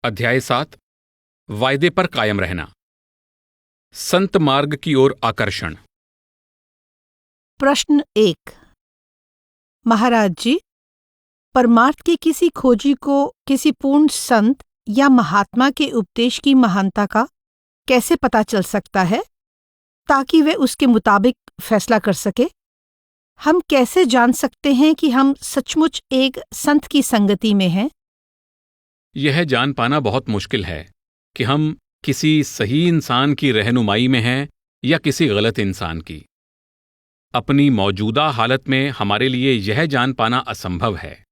अध्याय 7 वायदे पर कायम रहना। संत मार्ग की ओर आकर्षण। प्रश्न 1। महाराज जी, परमार्थ के किसी खोजी को किसी पूर्ण संत या महात्मा के उपदेश की महानता का कैसे पता चल सकता है ताकि वे उसके मुताबिक फैसला कर सके? हम कैसे जान सकते हैं कि हम सचमुच एक संत की संगति में हैं? यह जान पाना बहुत मुश्किल है कि हम किसी सही इंसान की रहनुमाई में हैं या किसी गलत इंसान की। अपनी मौजूदा हालत में हमारे लिए यह जान पाना असंभव है।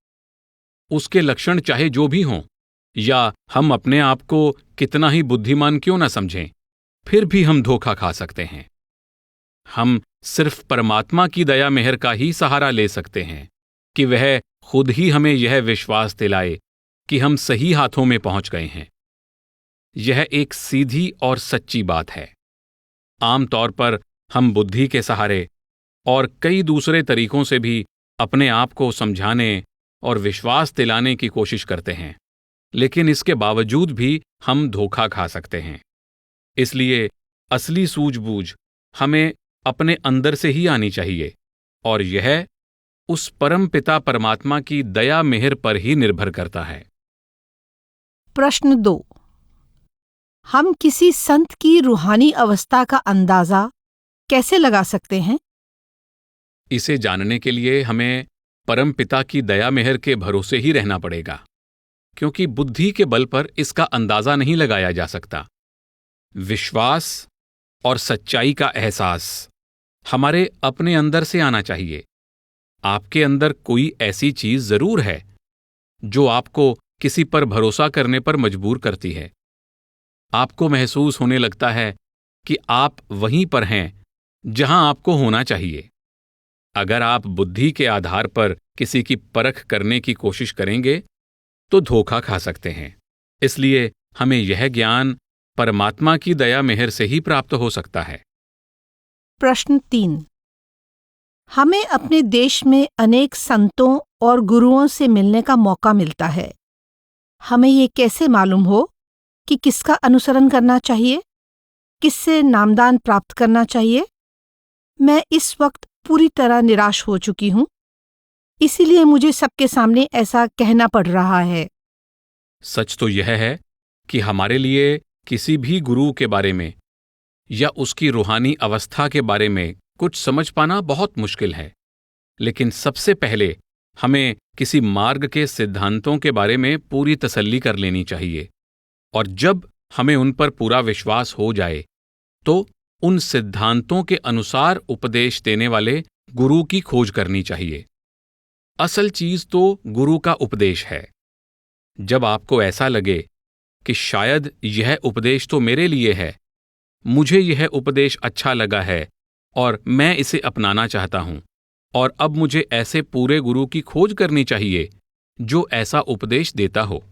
उसके लक्षण चाहे जो भी हों, या हम अपने आप को कितना ही बुद्धिमान क्यों न समझें, फिर भी हम धोखा खा सकते हैं। हम सिर्फ परमात्मा की दया मेहर का ही सहारा ले सकते हैं कि वह खुद ही हमें यह विश्वास दिलाए कि हम सही हाथों में पहुंच गए हैं। यह एक सीधी और सच्ची बात है। आमतौर पर हम बुद्धि के सहारे और कई दूसरे तरीकों से भी अपने आप को समझाने और विश्वास दिलाने की कोशिश करते हैं, लेकिन इसके बावजूद भी हम धोखा खा सकते हैं। इसलिए असली सूझबूझ हमें अपने अंदर से ही आनी चाहिए, और यह उस परम पिता परमात्मा की दया मेहर पर ही निर्भर करता है। प्रश्न 2। हम किसी संत की रूहानी अवस्था का अंदाजा कैसे लगा सकते हैं? इसे जानने के लिए हमें परम पिता की दया मेहर के भरोसे ही रहना पड़ेगा, क्योंकि बुद्धि के बल पर इसका अंदाजा नहीं लगाया जा सकता। विश्वास और सच्चाई का एहसास हमारे अपने अंदर से आना चाहिए। आपके अंदर कोई ऐसी चीज जरूर है जो आपको किसी पर भरोसा करने पर मजबूर करती है। आपको महसूस होने लगता है कि आप वहीं पर हैं जहां आपको होना चाहिए। अगर आप बुद्धि के आधार पर किसी की परख करने की कोशिश करेंगे तो धोखा खा सकते हैं। इसलिए हमें यह ज्ञान परमात्मा की दया मेहर से ही प्राप्त हो सकता है। प्रश्न 3। हमें अपने देश में अनेक संतों और गुरुओं से मिलने का मौका मिलता है। हमें ये कैसे मालूम हो कि किसका अनुसरण करना चाहिए, किससे नामदान प्राप्त करना चाहिए? मैं इस वक्त पूरी तरह निराश हो चुकी हूँ, इसीलिए मुझे सबके सामने ऐसा कहना पड़ रहा है। सच तो यह है कि हमारे लिए किसी भी गुरु के बारे में या उसकी रूहानी अवस्था के बारे में कुछ समझ पाना बहुत मुश्किल है। लेकिन सबसे पहले हमें किसी मार्ग के सिद्धांतों के बारे में पूरी तसल्ली कर लेनी चाहिए, और जब हमें उन पर पूरा विश्वास हो जाए तो उन सिद्धांतों के अनुसार उपदेश देने वाले गुरु की खोज करनी चाहिए। असल चीज तो गुरु का उपदेश है। जब आपको ऐसा लगे कि शायद यह उपदेश तो मेरे लिए है, मुझे यह उपदेश अच्छा लगा है और मैं इसे अपनाना चाहता हूं, और अब मुझे ऐसे पूरे गुरु की खोज करनी चाहिए जो ऐसा उपदेश देता हो।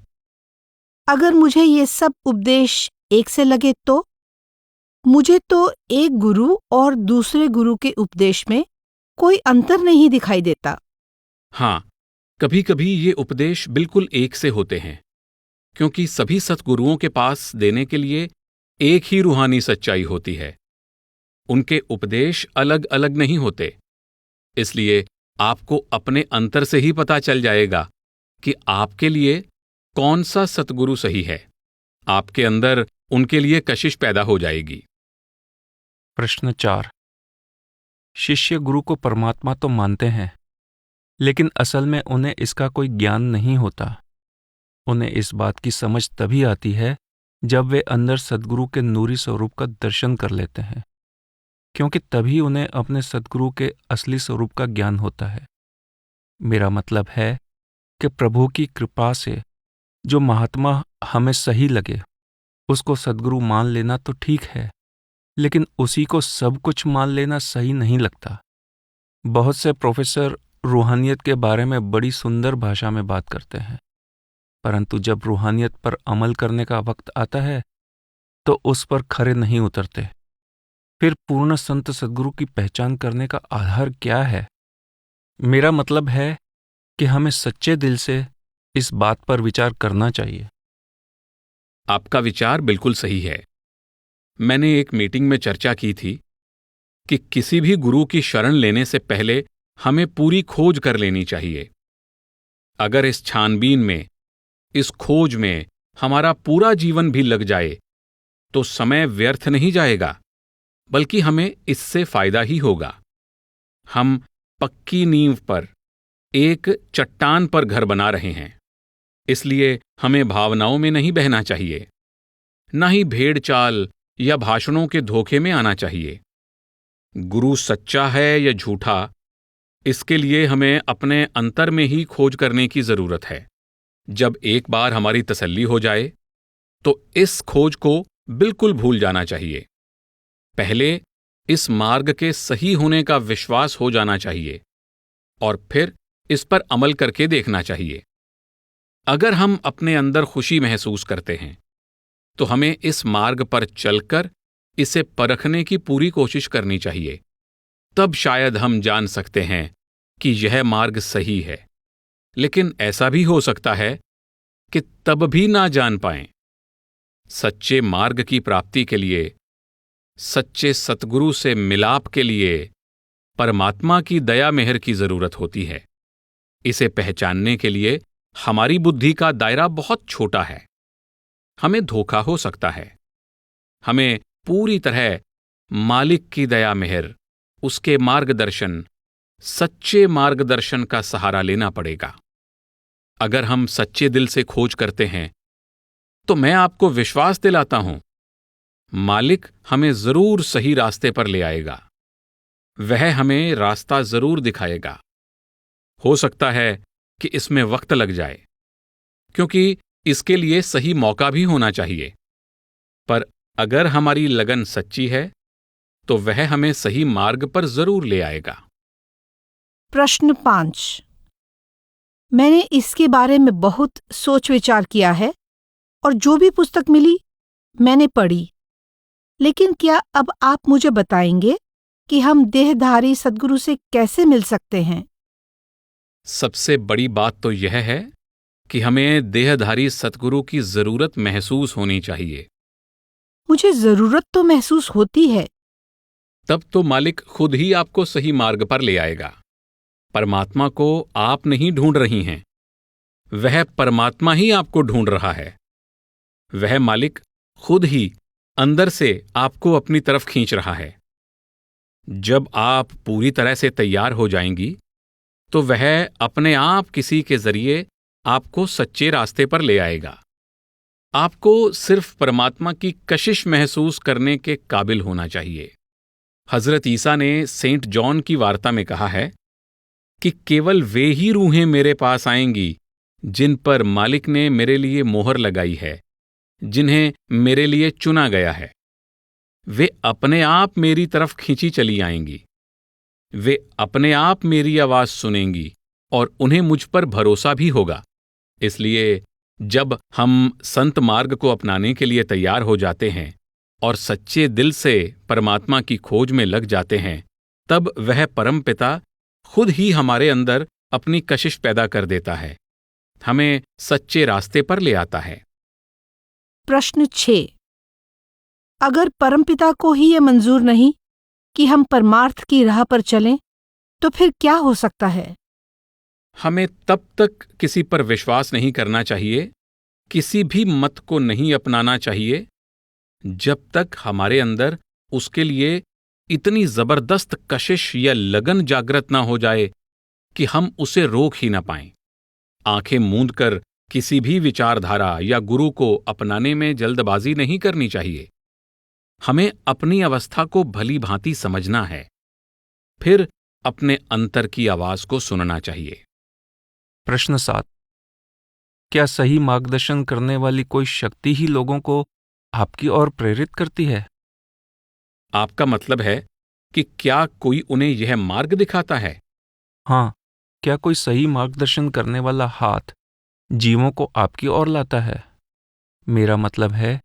अगर मुझे ये सब उपदेश एक से लगे तो? मुझे तो एक गुरु और दूसरे गुरु के उपदेश में कोई अंतर नहीं दिखाई देता। हाँ, कभी कभी ये उपदेश बिल्कुल एक से होते हैं, क्योंकि सभी सतगुरुओं के पास देने के लिए एक ही रूहानी सच्चाई होती है। उनके उपदेश अलग अलग नहीं होते। इसलिए आपको अपने अंतर से ही पता चल जाएगा कि आपके लिए कौन सा सतगुरु सही है। आपके अंदर उनके लिए कशिश पैदा हो जाएगी। प्रश्न 4। शिष्य गुरु को परमात्मा तो मानते हैं, लेकिन असल में उन्हें इसका कोई ज्ञान नहीं होता। उन्हें इस बात की समझ तभी आती है जब वे अंदर सद्गुरु के नूरी स्वरूप का दर्शन कर लेते हैं, क्योंकि तभी उन्हें अपने सद्गुरु के असली स्वरूप का ज्ञान होता है। मेरा मतलब है कि प्रभु की कृपा से जो महात्मा हमें सही लगे उसको सद्गुरु मान लेना तो ठीक है, लेकिन उसी को सब कुछ मान लेना सही नहीं लगता। बहुत से प्रोफेसर रूहानियत के बारे में बड़ी सुंदर भाषा में बात करते हैं, परंतु जब रूहानियत पर अमल करने का वक्त आता है तो उस पर खरे नहीं उतरते। फिर पूर्ण संत सद्गुरु की पहचान करने का आधार क्या है? मेरा मतलब है कि हमें सच्चे दिल से इस बात पर विचार करना चाहिए। आपका विचार बिल्कुल सही है। मैंने एक मीटिंग में चर्चा की थी कि किसी भी गुरु की शरण लेने से पहले हमें पूरी खोज कर लेनी चाहिए। अगर इस छानबीन में, इस खोज में हमारा पूरा जीवन भी लग जाए तो समय व्यर्थ नहीं जाएगा, बल्कि हमें इससे फायदा ही होगा। हम पक्की नींव पर, एक चट्टान पर घर बना रहे हैं, इसलिए हमें भावनाओं में नहीं बहना चाहिए, न ही भेड़ चाल या भाषणों के धोखे में आना चाहिए। गुरु सच्चा है या झूठा, इसके लिए हमें अपने अंतर में ही खोज करने की जरूरत है। जब एक बार हमारी तसल्ली हो जाए तो इस खोज को बिल्कुल भूल जाना चाहिए। पहले इस मार्ग के सही होने का विश्वास हो जाना चाहिए और फिर इस पर अमल करके देखना चाहिए। अगर हम अपने अंदर खुशी महसूस करते हैं तो हमें इस मार्ग पर चलकर इसे परखने की पूरी कोशिश करनी चाहिए। तब शायद हम जान सकते हैं कि यह मार्ग सही है। लेकिन ऐसा भी हो सकता है कि तब भी ना जान पाएं। सच्चे मार्ग की प्राप्ति के लिए, सच्चे सतगुरु से मिलाप के लिए परमात्मा की दया मेहर की जरूरत होती है। इसे पहचानने के लिए हमारी बुद्धि का दायरा बहुत छोटा है। हमें धोखा हो सकता है। हमें पूरी तरह मालिक की दया मेहर, उसके मार्गदर्शन, सच्चे मार्गदर्शन का सहारा लेना पड़ेगा। अगर हम सच्चे दिल से खोज करते हैं तो मैं आपको विश्वास दिलाता हूं, मालिक हमें जरूर सही रास्ते पर ले आएगा। वह हमें रास्ता जरूर दिखाएगा। हो सकता है कि इसमें वक्त लग जाए, क्योंकि इसके लिए सही मौका भी होना चाहिए। पर अगर हमारी लगन सच्ची है तो वह हमें सही मार्ग पर जरूर ले आएगा। प्रश्न 5। मैंने इसके बारे में बहुत सोच विचार किया है और जो भी पुस्तक मिली मैंने पढ़ी, लेकिन क्या अब आप मुझे बताएंगे कि हम देहधारी सद्गुरु से कैसे मिल सकते हैं? सबसे बड़ी बात तो यह है कि हमें देहधारी सतगुरु की जरूरत महसूस होनी चाहिए। मुझे जरूरत तो महसूस होती है। तब तो मालिक खुद ही आपको सही मार्ग पर ले आएगा। परमात्मा को आप नहीं ढूंढ रही हैं, वह परमात्मा ही आपको ढूंढ रहा है। वह मालिक खुद ही अंदर से आपको अपनी तरफ खींच रहा है। जब आप पूरी तरह से तैयार हो जाएंगी तो वह अपने आप किसी के जरिए आपको सच्चे रास्ते पर ले आएगा। आपको सिर्फ परमात्मा की कशिश महसूस करने के काबिल होना चाहिए। हजरत ईसा ने सेंट जॉन की वार्ता में कहा है कि केवल वे ही रूहें मेरे पास आएंगी जिन पर मालिक ने मेरे लिए मोहर लगाई है, जिन्हें मेरे लिए चुना गया है। वे अपने आप मेरी तरफ खींची चली आएंगी। वे अपने आप मेरी आवाज सुनेंगी और उन्हें मुझ पर भरोसा भी होगा। इसलिए जब हम संत मार्ग को अपनाने के लिए तैयार हो जाते हैं और सच्चे दिल से परमात्मा की खोज में लग जाते हैं, तब वह परमपिता खुद ही हमारे अंदर अपनी कशिश पैदा कर देता है, हमें सच्चे रास्ते पर ले आता है। प्रश्न 6। अगर परमपिता को ही ये मंजूर नहीं कि हम परमार्थ की राह पर चलें, तो फिर क्या हो सकता है? हमें तब तक किसी पर विश्वास नहीं करना चाहिए, किसी भी मत को नहीं अपनाना चाहिए, जब तक हमारे अंदर उसके लिए इतनी जबरदस्त कशिश या लगन जागृत ना हो जाए कि हम उसे रोक ही ना पाएं। आंखें मूंद कर किसी भी विचारधारा या गुरु को अपनाने में जल्दबाजी नहीं करनी चाहिए। हमें अपनी अवस्था को भली भांति समझना है, फिर अपने अंतर की आवाज को सुनना चाहिए। प्रश्न 7। क्या सही मार्गदर्शन करने वाली कोई शक्ति ही लोगों को आपकी ओर प्रेरित करती है? आपका मतलब है कि क्या कोई उन्हें यह मार्ग दिखाता है? हाँ, क्या कोई सही मार्गदर्शन करने वाला हाथ जीवों को आपकी ओर लाता है? मेरा मतलब है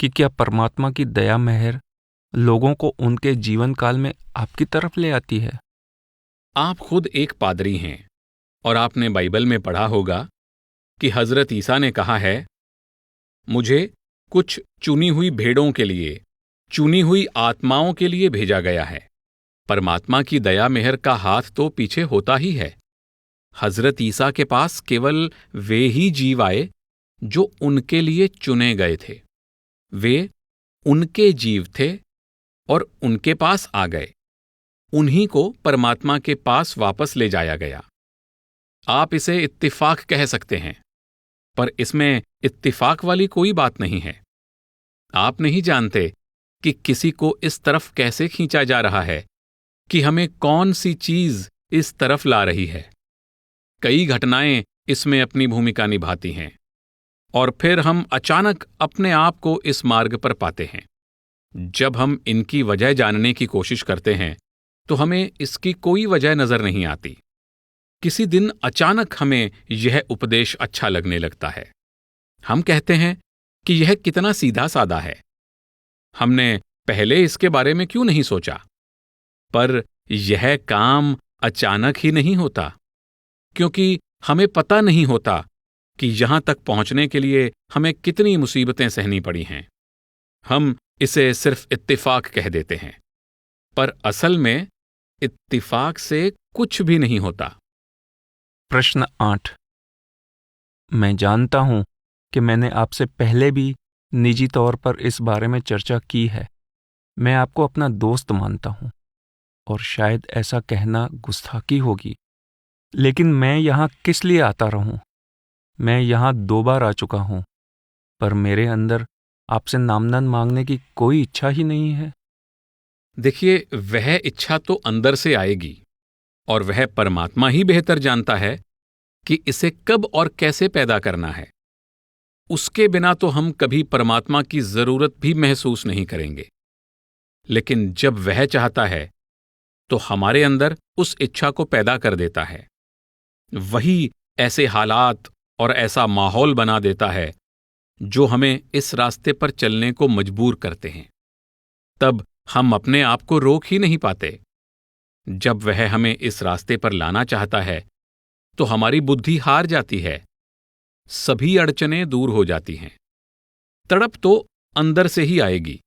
कि क्या परमात्मा की दया मेहर लोगों को उनके जीवन काल में आपकी तरफ ले आती है? आप खुद एक पादरी हैं और आपने बाइबल में पढ़ा होगा कि हजरत ईसा ने कहा है, मुझे कुछ चुनी हुई भेड़ों के लिए, चुनी हुई आत्माओं के लिए भेजा गया है। परमात्मा की दया मेहर का हाथ तो पीछे होता ही है। हजरत ईसा के पास केवल वे ही जीव आए जो उनके लिए चुने गए थे। वे उनके जीव थे और उनके पास आ गए। उन्हीं को परमात्मा के पास वापस ले जाया गया। आप इसे इत्तिफाक कह सकते हैं, पर इसमें इत्तिफाक वाली कोई बात नहीं है। आप नहीं जानते कि किसी को इस तरफ कैसे खींचा जा रहा है, कि हमें कौन सी चीज इस तरफ ला रही है। कई घटनाएं इसमें अपनी भूमिका निभाती हैं और फिर हम अचानक अपने आप को इस मार्ग पर पाते हैं। जब हम इनकी वजह जानने की कोशिश करते हैं तो हमें इसकी कोई वजह नजर नहीं आती। किसी दिन अचानक हमें यह उपदेश अच्छा लगने लगता है। हम कहते हैं कि यह कितना सीधा साधा है, हमने पहले इसके बारे में क्यों नहीं सोचा। पर यह काम अचानक ही नहीं होता, क्योंकि हमें पता नहीं होता कि यहां तक पहुंचने के लिए हमें कितनी मुसीबतें सहनी पड़ी हैं। हम इसे सिर्फ इत्तिफाक कह देते हैं, पर असल में इत्तिफाक से कुछ भी नहीं होता। प्रश्न 8। मैं जानता हूं कि मैंने आपसे पहले भी निजी तौर पर इस बारे में चर्चा की है। मैं आपको अपना दोस्त मानता हूं और शायद ऐसा कहना गुस्ताखी होगी, लेकिन मैं यहां किस लिए आता रहूं? मैं यहां 2 बार आ चुका हूं, पर मेरे अंदर आपसे नामदान मांगने की कोई इच्छा ही नहीं है। देखिए, वह इच्छा तो अंदर से आएगी और वह परमात्मा ही बेहतर जानता है कि इसे कब और कैसे पैदा करना है। उसके बिना तो हम कभी परमात्मा की जरूरत भी महसूस नहीं करेंगे। लेकिन जब वह चाहता है तो हमारे अंदर उस इच्छा को पैदा कर देता है। वही ऐसे हालात और ऐसा माहौल बना देता है जो हमें इस रास्ते पर चलने को मजबूर करते हैं। तब हम अपने आप को रोक ही नहीं पाते। जब वह हमें इस रास्ते पर लाना चाहता है तो हमारी बुद्धि हार जाती है, सभी अड़चनें दूर हो जाती हैं। तड़प तो अंदर से ही आएगी,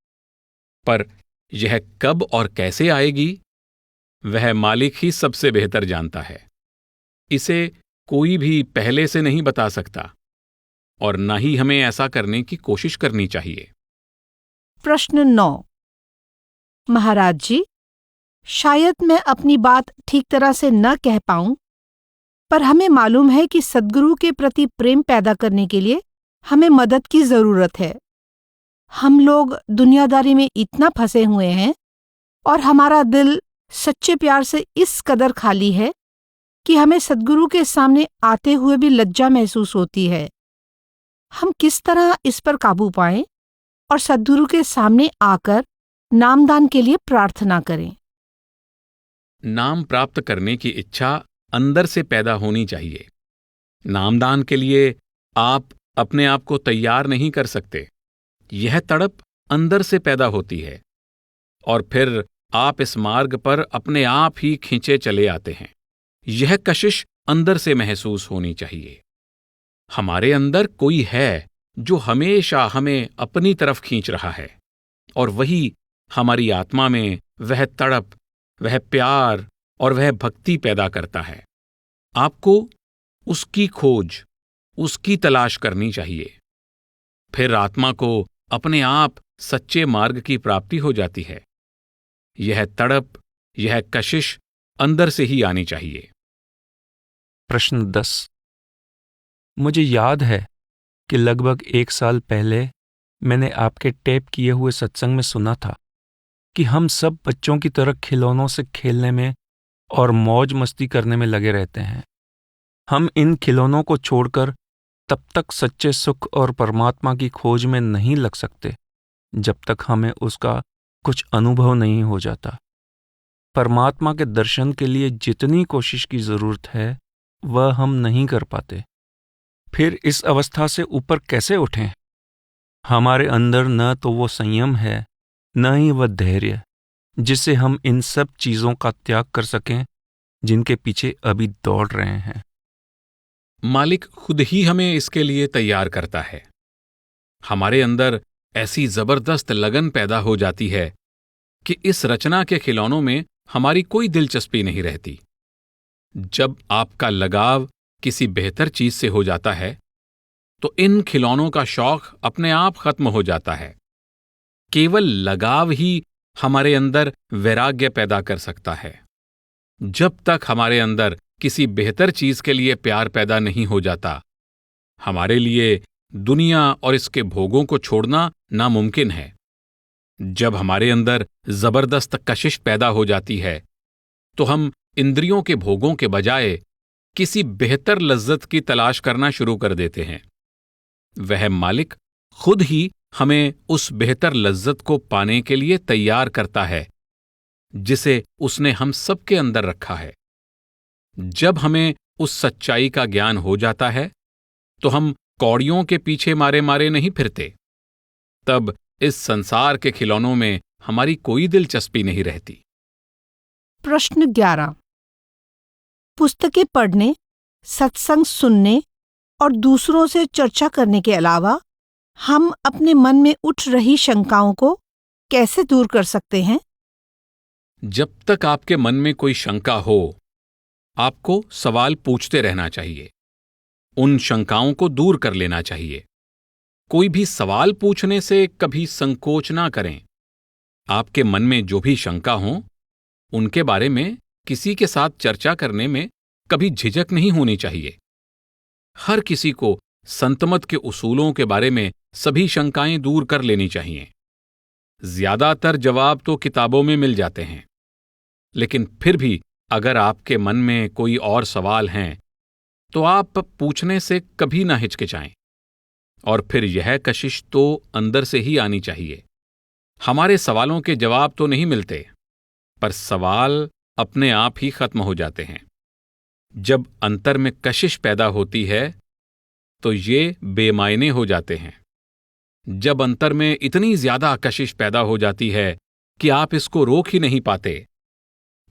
पर यह कब और कैसे आएगी वह मालिक ही सबसे बेहतर जानता है। इसे कोई भी पहले से नहीं बता सकता और न ही हमें ऐसा करने की कोशिश करनी चाहिए। प्रश्न 9। महाराज जी, शायद मैं अपनी बात ठीक तरह से न कह पाऊं, पर हमें मालूम है कि सद्गुरु के प्रति प्रेम पैदा करने के लिए हमें मदद की जरूरत है। हम लोग दुनियादारी में इतना फंसे हुए हैं और हमारा दिल सच्चे प्यार से इस कदर खाली है कि हमें सद्गुरु के सामने आते हुए भी लज्जा महसूस होती है। हम किस तरह इस पर काबू पाएं और सद्गुरु के सामने आकर नामदान के लिए प्रार्थना करें? नाम प्राप्त करने की इच्छा अंदर से पैदा होनी चाहिए। नामदान के लिए आप अपने आप को तैयार नहीं कर सकते। यह तड़प अंदर से पैदा होती है और फिर आप इस मार्ग पर अपने आप ही खींचे चले आते हैं। यह कशिश अंदर से महसूस होनी चाहिए। हमारे अंदर कोई है जो हमेशा हमें अपनी तरफ खींच रहा है, और वही हमारी आत्मा में वह तड़प, वह प्यार और वह भक्ति पैदा करता है। आपको उसकी खोज, उसकी तलाश करनी चाहिए। फिर आत्मा को अपने आप सच्चे मार्ग की प्राप्ति हो जाती है। यह तड़प, यह कशिश अंदर से ही आनी चाहिए। प्रश्न 10। मुझे याद है कि लगभग 1 साल पहले मैंने आपके टेप किए हुए सत्संग में सुना था कि हम सब बच्चों की तरह खिलौनों से खेलने में और मौज मस्ती करने में लगे रहते हैं। हम इन खिलौनों को छोड़कर तब तक सच्चे सुख और परमात्मा की खोज में नहीं लग सकते जब तक हमें उसका कुछ अनुभव नहीं हो जाता। परमात्मा के दर्शन के लिए जितनी कोशिश की जरूरत है वह हम नहीं कर पाते। फिर इस अवस्था से ऊपर कैसे उठें? हमारे अंदर न तो वो संयम है, न ही वह धैर्य जिससे हम इन सब चीजों का त्याग कर सकें जिनके पीछे अभी दौड़ रहे हैं। मालिक खुद ही हमें इसके लिए तैयार करता है। हमारे अंदर ऐसी जबरदस्त लगन पैदा हो जाती है कि इस रचना के खिलौनों में हमारी कोई दिलचस्पी नहीं रहती। जब आपका लगाव किसी बेहतर चीज से हो जाता है तो इन खिलौनों का शौक अपने आप खत्म हो जाता है। केवल लगाव ही हमारे अंदर वैराग्य पैदा कर सकता है। जब तक हमारे अंदर किसी बेहतर चीज के लिए प्यार पैदा नहीं हो जाता, हमारे लिए दुनिया और इसके भोगों को छोड़ना नामुमकिन है। जब हमारे अंदर जबरदस्त कशिश पैदा हो जाती है तो हम इंद्रियों के भोगों के बजाय किसी बेहतर लज्जत की तलाश करना शुरू कर देते हैं। वह मालिक खुद ही हमें उस बेहतर लज्जत को पाने के लिए तैयार करता है जिसे उसने हम सबके अंदर रखा है। जब हमें उस सच्चाई का ज्ञान हो जाता है तो हम कौड़ियों के पीछे मारे मारे नहीं फिरते। तब इस संसार के खिलौनों में हमारी कोई दिलचस्पी नहीं रहती। प्रश्न 11। पुस्तकें पढ़ने, सत्संग सुनने और दूसरों से चर्चा करने के अलावा हम अपने मन में उठ रही शंकाओं को कैसे दूर कर सकते हैं? जब तक आपके मन में कोई शंका हो, आपको सवाल पूछते रहना चाहिए। उन शंकाओं को दूर कर लेना चाहिए। कोई भी सवाल पूछने से कभी संकोच ना करें। आपके मन में जो भी शंका हो, उनके बारे में किसी के साथ चर्चा करने में कभी झिझक नहीं होनी चाहिए। हर किसी को संतमत के उसूलों के बारे में सभी शंकाएं दूर कर लेनी चाहिए। ज्यादातर जवाब तो किताबों में मिल जाते हैं, लेकिन फिर भी अगर आपके मन में कोई और सवाल हैं तो आप पूछने से कभी ना हिचकिचाएं। और फिर यह कशिश तो अंदर से ही आनी चाहिए। हमारे सवालों के जवाब तो नहीं मिलते, पर सवाल अपने आप ही खत्म हो जाते हैं। जब अंतर में कशिश पैदा होती है तो ये बेमायने हो जाते हैं। जब अंतर में इतनी ज्यादा कशिश पैदा हो जाती है कि आप इसको रोक ही नहीं पाते,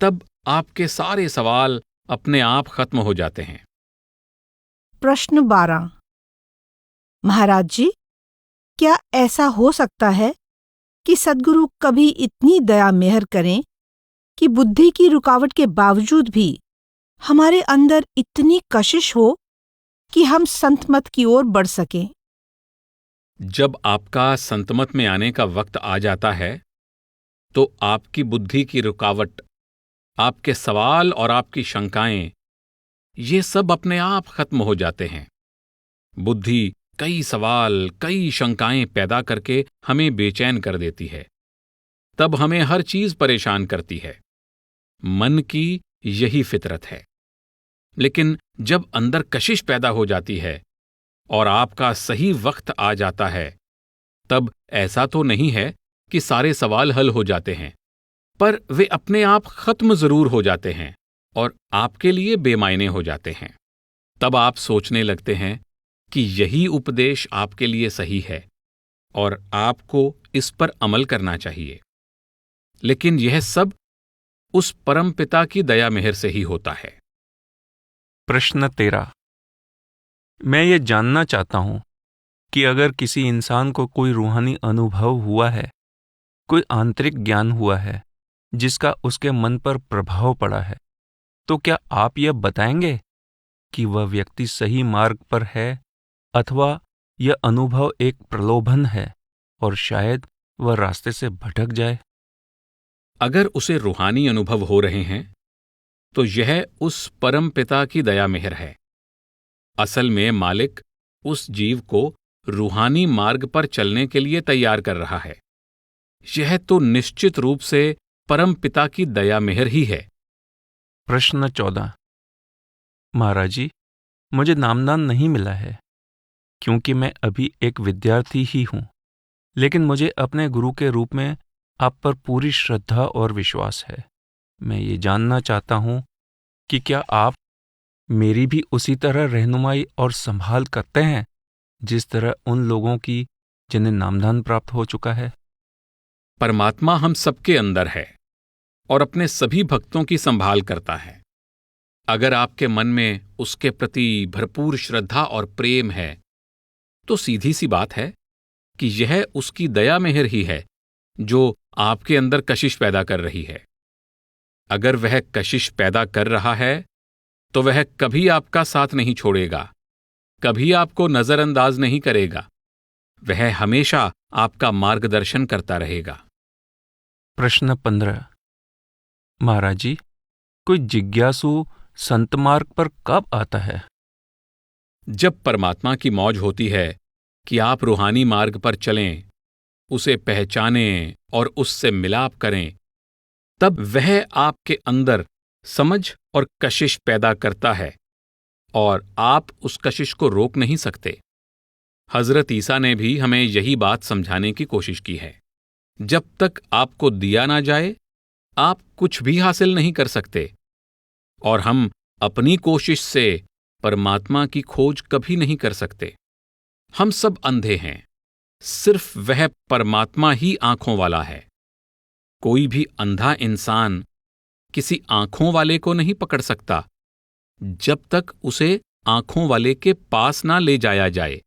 तब आपके सारे सवाल अपने आप खत्म हो जाते हैं। प्रश्न 12। महाराज जी, क्या ऐसा हो सकता है कि सद्गुरु कभी इतनी दया मेहर करें कि बुद्धि की रुकावट के बावजूद भी हमारे अंदर इतनी कशिश हो कि हम संतमत की ओर बढ़ सकें? जब आपका संतमत में आने का वक्त आ जाता है तो आपकी बुद्धि की रुकावट, आपके सवाल और आपकी शंकाएं, ये सब अपने आप खत्म हो जाते हैं। बुद्धि कई सवाल, कई शंकाएं पैदा करके हमें बेचैन कर देती है। तब हमें हर चीज परेशान करती है। मन की यही फितरत है। लेकिन जब अंदर कशिश पैदा हो जाती है और आपका सही वक्त आ जाता है, तब ऐसा तो नहीं है कि सारे सवाल हल हो जाते हैं, पर वे अपने आप खत्म जरूर हो जाते हैं और आपके लिए बेमायने हो जाते हैं। तब आप सोचने लगते हैं कि यही उपदेश आपके लिए सही है और आपको इस पर अमल करना चाहिए। लेकिन यह सब उस परम पिता की दया मेहर से ही होता है। प्रश्न 13। मैं ये जानना चाहता हूं कि अगर किसी इंसान को कोई रूहानी अनुभव हुआ है, कोई आंतरिक ज्ञान हुआ है जिसका उसके मन पर प्रभाव पड़ा है, तो क्या आप यह बताएंगे कि वह व्यक्ति सही मार्ग पर है अथवा यह अनुभव एक प्रलोभन है और शायद वह रास्ते से भटक जाए? अगर उसे रूहानी अनुभव हो रहे हैं तो यह उस परम पिता की दया मेहर है। असल में मालिक उस जीव को रूहानी मार्ग पर चलने के लिए तैयार कर रहा है। यह तो निश्चित रूप से परम पिता की दया मेहर ही है। प्रश्न 14। महाराज जी, मुझे नामदान नहीं मिला है क्योंकि मैं अभी एक विद्यार्थी ही हूं, लेकिन मुझे अपने गुरु के रूप में आप पर पूरी श्रद्धा और विश्वास है। मैं ये जानना चाहता हूं कि क्या आप मेरी भी उसी तरह रहनुमाई और संभाल करते हैं जिस तरह उन लोगों की जिन्हें नामदान प्राप्त हो चुका है? परमात्मा हम सबके अंदर है और अपने सभी भक्तों की संभाल करता है। अगर आपके मन में उसके प्रति भरपूर श्रद्धा और प्रेम है तो सीधी सी बात है कि यह उसकी दया मेहर ही है जो आपके अंदर कशिश पैदा कर रही है। अगर वह कशिश पैदा कर रहा है तो वह कभी आपका साथ नहीं छोड़ेगा, कभी आपको नजरअंदाज नहीं करेगा। वह हमेशा आपका मार्गदर्शन करता रहेगा। प्रश्न 15। महाराज जी, कोई जिज्ञासु संत मार्ग पर कब आता है? जब परमात्मा की मौज होती है कि आप रूहानी मार्ग पर चलें, उसे पहचानें और उससे मिलाप करें, तब वह आपके अंदर समझ और कशिश पैदा करता है और आप उस कशिश को रोक नहीं सकते। हजरत ईसा ने भी हमें यही बात समझाने की कोशिश की है। जब तक आपको दिया ना जाए, आप कुछ भी हासिल नहीं कर सकते, और हम अपनी कोशिश से परमात्मा की खोज कभी नहीं कर सकते। हम सब अंधे हैं, सिर्फ वह परमात्मा ही आंखों वाला है। कोई भी अंधा इंसान किसी आंखों वाले को नहीं पकड़ सकता जब तक उसे आंखों वाले के पास ना ले जाया जाए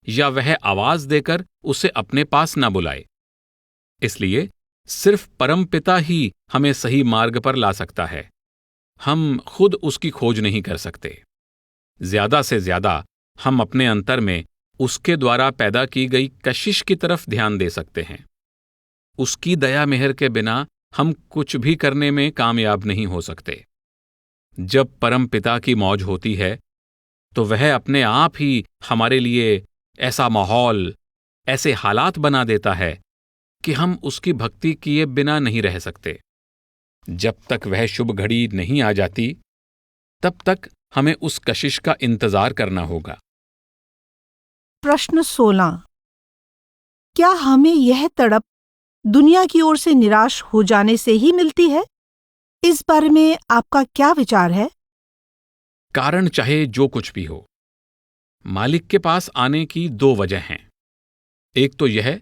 या वह आवाज देकर उसे अपने पास ना बुलाए। इसलिए सिर्फ परमपिता ही हमें सही मार्ग पर ला सकता है। हम खुद उसकी खोज नहीं कर सकते। ज्यादा से ज्यादा हम अपने अंतर में उसके द्वारा पैदा की गई कशिश की तरफ ध्यान दे सकते हैं। उसकी दया मेहर के बिना हम कुछ भी करने में कामयाब नहीं हो सकते। जब परमपिता की मौज होती है तो वह अपने आप ही हमारे लिए ऐसा माहौल, ऐसे हालात बना देता है कि हम उसकी भक्ति किए बिना नहीं रह सकते। जब तक वह शुभ घड़ी नहीं आ जाती, तब तक हमें उस कशिश का इंतजार करना होगा। प्रश्न 16। क्या हमें यह तड़प दुनिया की ओर से निराश हो जाने से ही मिलती है? इस बारे में आपका क्या विचार है? कारण चाहे जो कुछ भी हो, मालिक के पास आने की दो वजह हैं। एक तो यह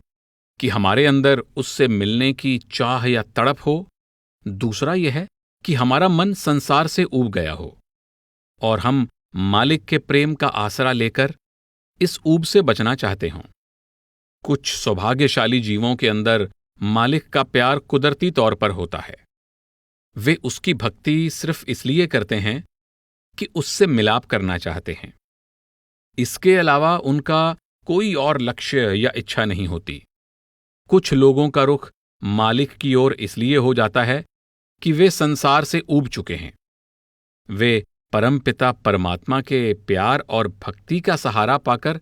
कि हमारे अंदर उससे मिलने की चाह या तड़प हो, दूसरा यह कि हमारा मन संसार से ऊब गया हो और हम मालिक के प्रेम का आसरा लेकर इस ऊब से बचना चाहते हों। कुछ सौभाग्यशाली जीवों के अंदर मालिक का प्यार कुदरती तौर पर होता है। वे उसकी भक्ति सिर्फ इसलिए करते हैं कि उससे मिलाप करना चाहते हैं। इसके अलावा उनका कोई और लक्ष्य या इच्छा नहीं होती। कुछ लोगों का रुख मालिक की ओर इसलिए हो जाता है कि वे संसार से ऊब चुके हैं। वे परमपिता परमात्मा के प्यार और भक्ति का सहारा पाकर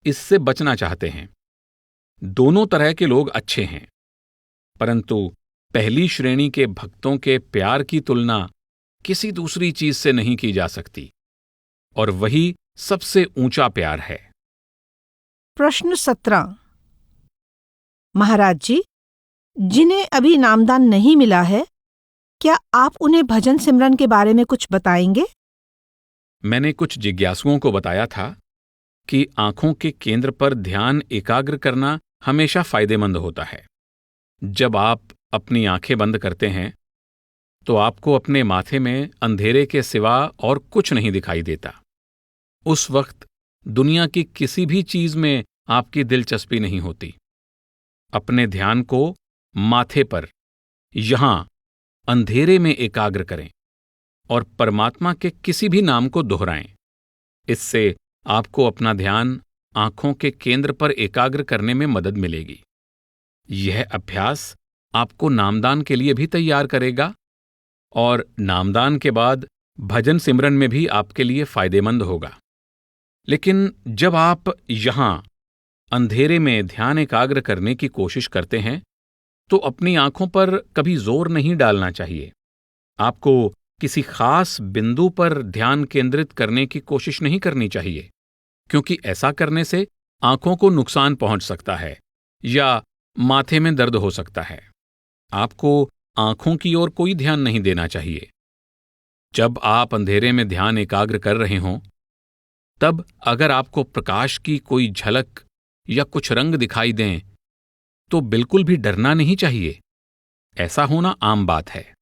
इससे बचना चाहते हैं। दोनों तरह के लोग अच्छे हैं, परंतु पहली श्रेणी के भक्तों के प्यार की तुलना किसी दूसरी चीज से नहीं की जा सकती, और वही सबसे ऊंचा प्यार है। प्रश्न 17। महाराज जी, जिन्हें अभी नामदान नहीं मिला है, क्या आप उन्हें भजन सिमरन के बारे में कुछ बताएंगे? मैंने कुछ जिज्ञासुओं को बताया था कि आंखों के केंद्र पर ध्यान एकाग्र करना हमेशा फायदेमंद होता है। जब आप अपनी आंखें बंद करते हैं तो आपको अपने माथे में अंधेरे के सिवा और कुछ नहीं दिखाई देता। उस वक्त दुनिया की किसी भी चीज में आपकी दिलचस्पी नहीं होती। अपने ध्यान को माथे पर, यहां अंधेरे में एकाग्र करें और परमात्मा के किसी भी नाम को दोहराएं। इससे आपको अपना ध्यान आंखों के केंद्र पर एकाग्र करने में मदद मिलेगी। यह अभ्यास आपको नामदान के लिए भी तैयार करेगा और नामदान के बाद भजन सिमरन में भी आपके लिए फायदेमंद होगा। लेकिन जब आप यहां अंधेरे में ध्यान एकाग्र करने की कोशिश करते हैं तो अपनी आंखों पर कभी जोर नहीं डालना चाहिए। आपको किसी खास बिंदु पर ध्यान केंद्रित करने की कोशिश नहीं करनी चाहिए, क्योंकि ऐसा करने से आंखों को नुकसान पहुंच सकता है या माथे में दर्द हो सकता है। आपको आंखों की ओर कोई ध्यान नहीं देना चाहिए। जब आप अंधेरे में ध्यान एकाग्र कर रहे हों, तब अगर आपको प्रकाश की कोई झलक या कुछ रंग दिखाई दें तो बिल्कुल भी डरना नहीं चाहिए। ऐसा होना आम बात है।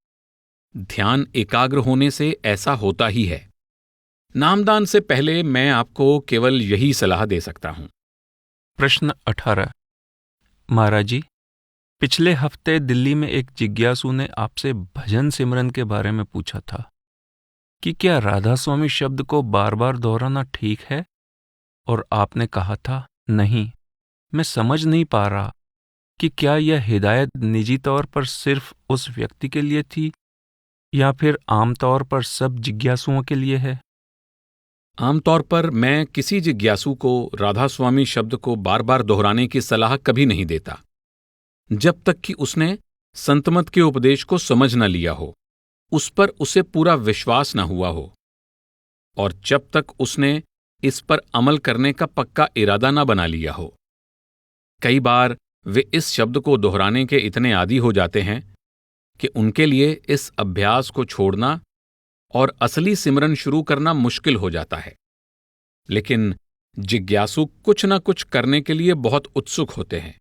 ध्यान एकाग्र होने से ऐसा होता ही है। नामदान से पहले मैं आपको केवल यही सलाह दे सकता हूं। प्रश्न 18। महाराज जी, पिछले हफ्ते दिल्ली में एक जिज्ञासु ने आपसे भजन सिमरन के बारे में पूछा था कि क्या राधा स्वामी शब्द को बार बार दोहराना ठीक है, और आपने कहा था नहीं, मैं समझ नहीं पा रहा कि क्या यह हिदायत निजी तौर पर सिर्फ उस व्यक्ति के लिए थी या फिर आमतौर पर सब जिज्ञासुओं के लिए है। आमतौर पर मैं किसी जिज्ञासु को राधा स्वामी शब्द को बार बार दोहराने की सलाह कभी नहीं देता, जब तक कि उसने संतमत के उपदेश को समझ न लिया हो, उस पर उसे पूरा विश्वास न हुआ हो, और जब तक उसने इस पर अमल करने का पक्का इरादा न बना लिया हो। कई बार वे इस शब्द को दोहराने के इतने आदी हो जाते हैं कि उनके लिए इस अभ्यास को छोड़ना और असली सिमरन शुरू करना मुश्किल हो जाता है। लेकिन जिज्ञासु कुछ न कुछ करने के लिए बहुत उत्सुक होते हैं,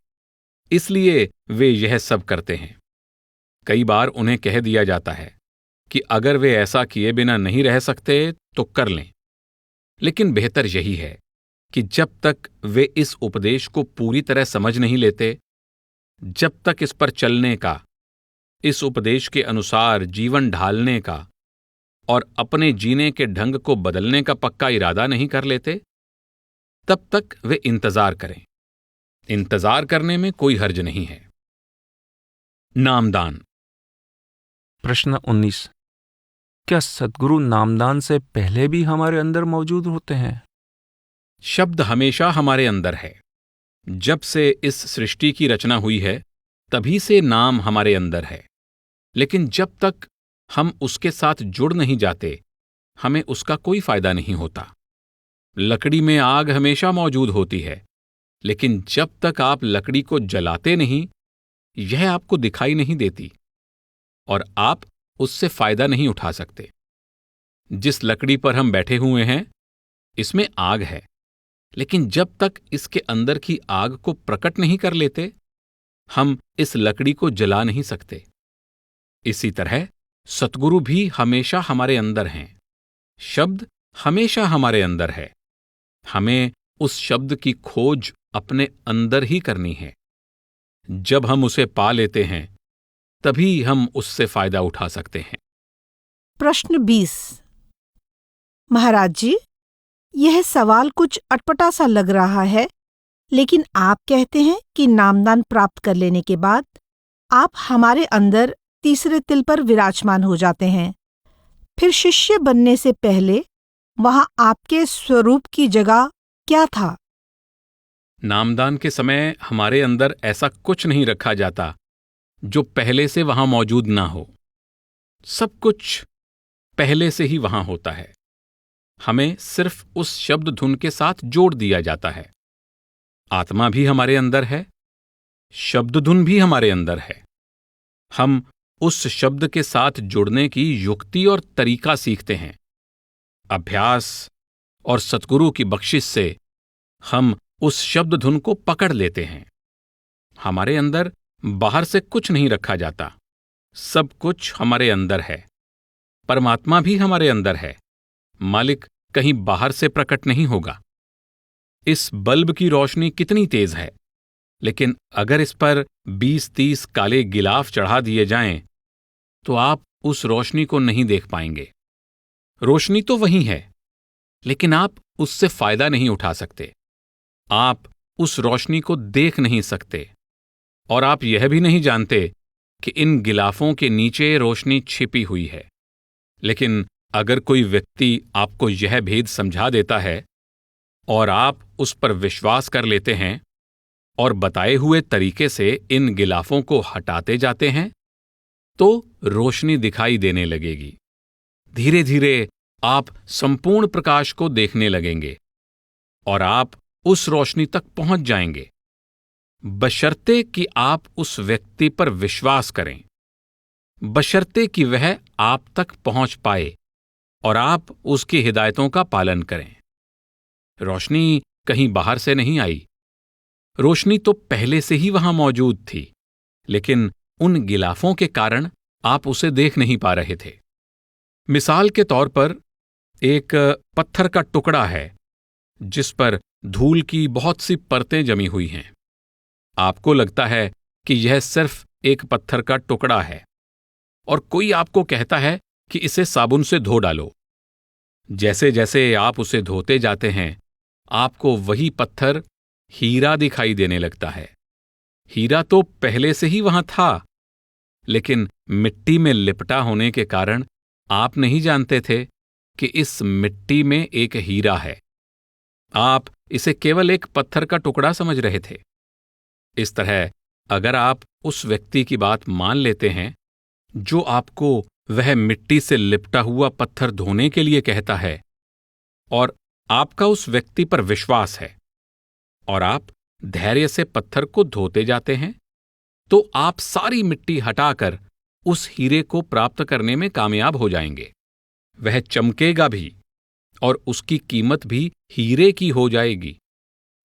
इसलिए वे यह सब करते हैं। कई बार उन्हें कह दिया जाता है कि अगर वे ऐसा किए बिना नहीं रह सकते तो कर लें, लेकिन बेहतर यही है कि जब तक वे इस उपदेश को पूरी तरह समझ नहीं लेते, जब तक इस पर चलने का, इस उपदेश के अनुसार जीवन ढालने का और अपने जीने के ढंग को बदलने का पक्का इरादा नहीं कर लेते, तब तक वे इंतजार करें। इंतजार करने में कोई हर्ज नहीं है। नामदान। प्रश्न 19। क्या सद्गुरु नामदान से पहले भी हमारे अंदर मौजूद होते हैं? शब्द हमेशा हमारे अंदर है। जब से इस सृष्टि की रचना हुई है, तभी से नाम हमारे अंदर है। लेकिन जब तक हम उसके साथ जुड़ नहीं जाते, हमें उसका कोई फायदा नहीं होता। लकड़ी में आग हमेशा मौजूद होती है, लेकिन जब तक आप लकड़ी को जलाते नहीं, यह आपको दिखाई नहीं देती और आप उससे फायदा नहीं उठा सकते। जिस लकड़ी पर हम बैठे हुए हैं, इसमें आग है, लेकिन जब तक इसके अंदर की आग को प्रकट नहीं कर लेते, हम इस लकड़ी को जला नहीं सकते। इसी तरह सतगुरु भी हमेशा हमारे अंदर हैं। शब्द हमेशा हमारे अंदर है। हमें उस शब्द की खोज अपने अंदर ही करनी है। जब हम उसे पा लेते हैं, तभी हम उससे फायदा उठा सकते हैं। प्रश्न 20। महाराज जी, यह सवाल कुछ अटपटा सा लग रहा है, लेकिन आप कहते हैं कि नामदान प्राप्त कर लेने के बाद आप हमारे अंदर तीसरे तिल पर विराजमान हो जाते हैं। फिर शिष्य बनने से पहले वहां आपके स्वरूप की जगह क्या था? नामदान के समय हमारे अंदर ऐसा कुछ नहीं रखा जाता जो पहले से वहां मौजूद ना हो। सब कुछ पहले से ही वहां होता है। हमें सिर्फ उस शब्द धुन के साथ जोड़ दिया जाता है। आत्मा भी हमारे अंदर है, शब्द धुन भी हमारे अंदर है। हम उस शब्द के साथ जुड़ने की युक्ति और तरीका सीखते हैं। अभ्यास और सतगुरु की बख्शिश से हम उस शब्द धुन को पकड़ लेते हैं। हमारे अंदर बाहर से कुछ नहीं रखा जाता। सब कुछ हमारे अंदर है। परमात्मा भी हमारे अंदर है। मालिक कहीं बाहर से प्रकट नहीं होगा। इस बल्ब की रोशनी कितनी तेज है, लेकिन अगर इस पर 20-30 काले गिलाफ चढ़ा दिए जाएं, तो आप उस रोशनी को नहीं देख पाएंगे। रोशनी तो वही है, लेकिन आप उससे फायदा नहीं उठा सकते। आप उस रोशनी को देख नहीं सकते, और आप यह भी नहीं जानते कि इन गिलाफों के नीचे रोशनी छिपी हुई है। लेकिन अगर कोई व्यक्ति आपको यह भेद समझा देता है और आप उस पर विश्वास कर लेते हैं और बताए हुए तरीके से इन गिलाफों को हटाते जाते हैं, तो रोशनी दिखाई देने लगेगी। धीरे धीरे आप संपूर्ण प्रकाश को देखने लगेंगे और आप उस रोशनी तक पहुंच जाएंगे, बशर्ते कि आप उस व्यक्ति पर विश्वास करें, बशर्ते कि वह आप तक पहुंच पाए और आप उसकी हिदायतों का पालन करें। रोशनी कहीं बाहर से नहीं आई। रोशनी तो पहले से ही वहां मौजूद थी, लेकिन उन गिलाफों के कारण आप उसे देख नहीं पा रहे थे। मिसाल के तौर पर एक पत्थर का टुकड़ा है जिस पर धूल की बहुत सी परतें जमी हुई हैं। आपको लगता है कि यह सिर्फ एक पत्थर का टुकड़ा है और कोई आपको कहता है कि इसे साबुन से धो डालो। जैसे जैसे आप उसे धोते जाते हैं, आपको वही पत्थर हीरा दिखाई देने लगता है। हीरा तो पहले से ही वहां था, लेकिन मिट्टी में लिपटा होने के कारण आप नहीं जानते थे कि इस मिट्टी में एक हीरा है। आप इसे केवल एक पत्थर का टुकड़ा समझ रहे थे। इस तरह अगर आप उस व्यक्ति की बात मान लेते हैं जो आपको वह मिट्टी से लिपटा हुआ पत्थर धोने के लिए कहता है, और आपका उस व्यक्ति पर विश्वास है, और आप धैर्य से पत्थर को धोते जाते हैं, तो आप सारी मिट्टी हटाकर उस हीरे को प्राप्त करने में कामयाब हो जाएंगे। वह चमकेगा भी और उसकी कीमत भी हीरे की हो जाएगी।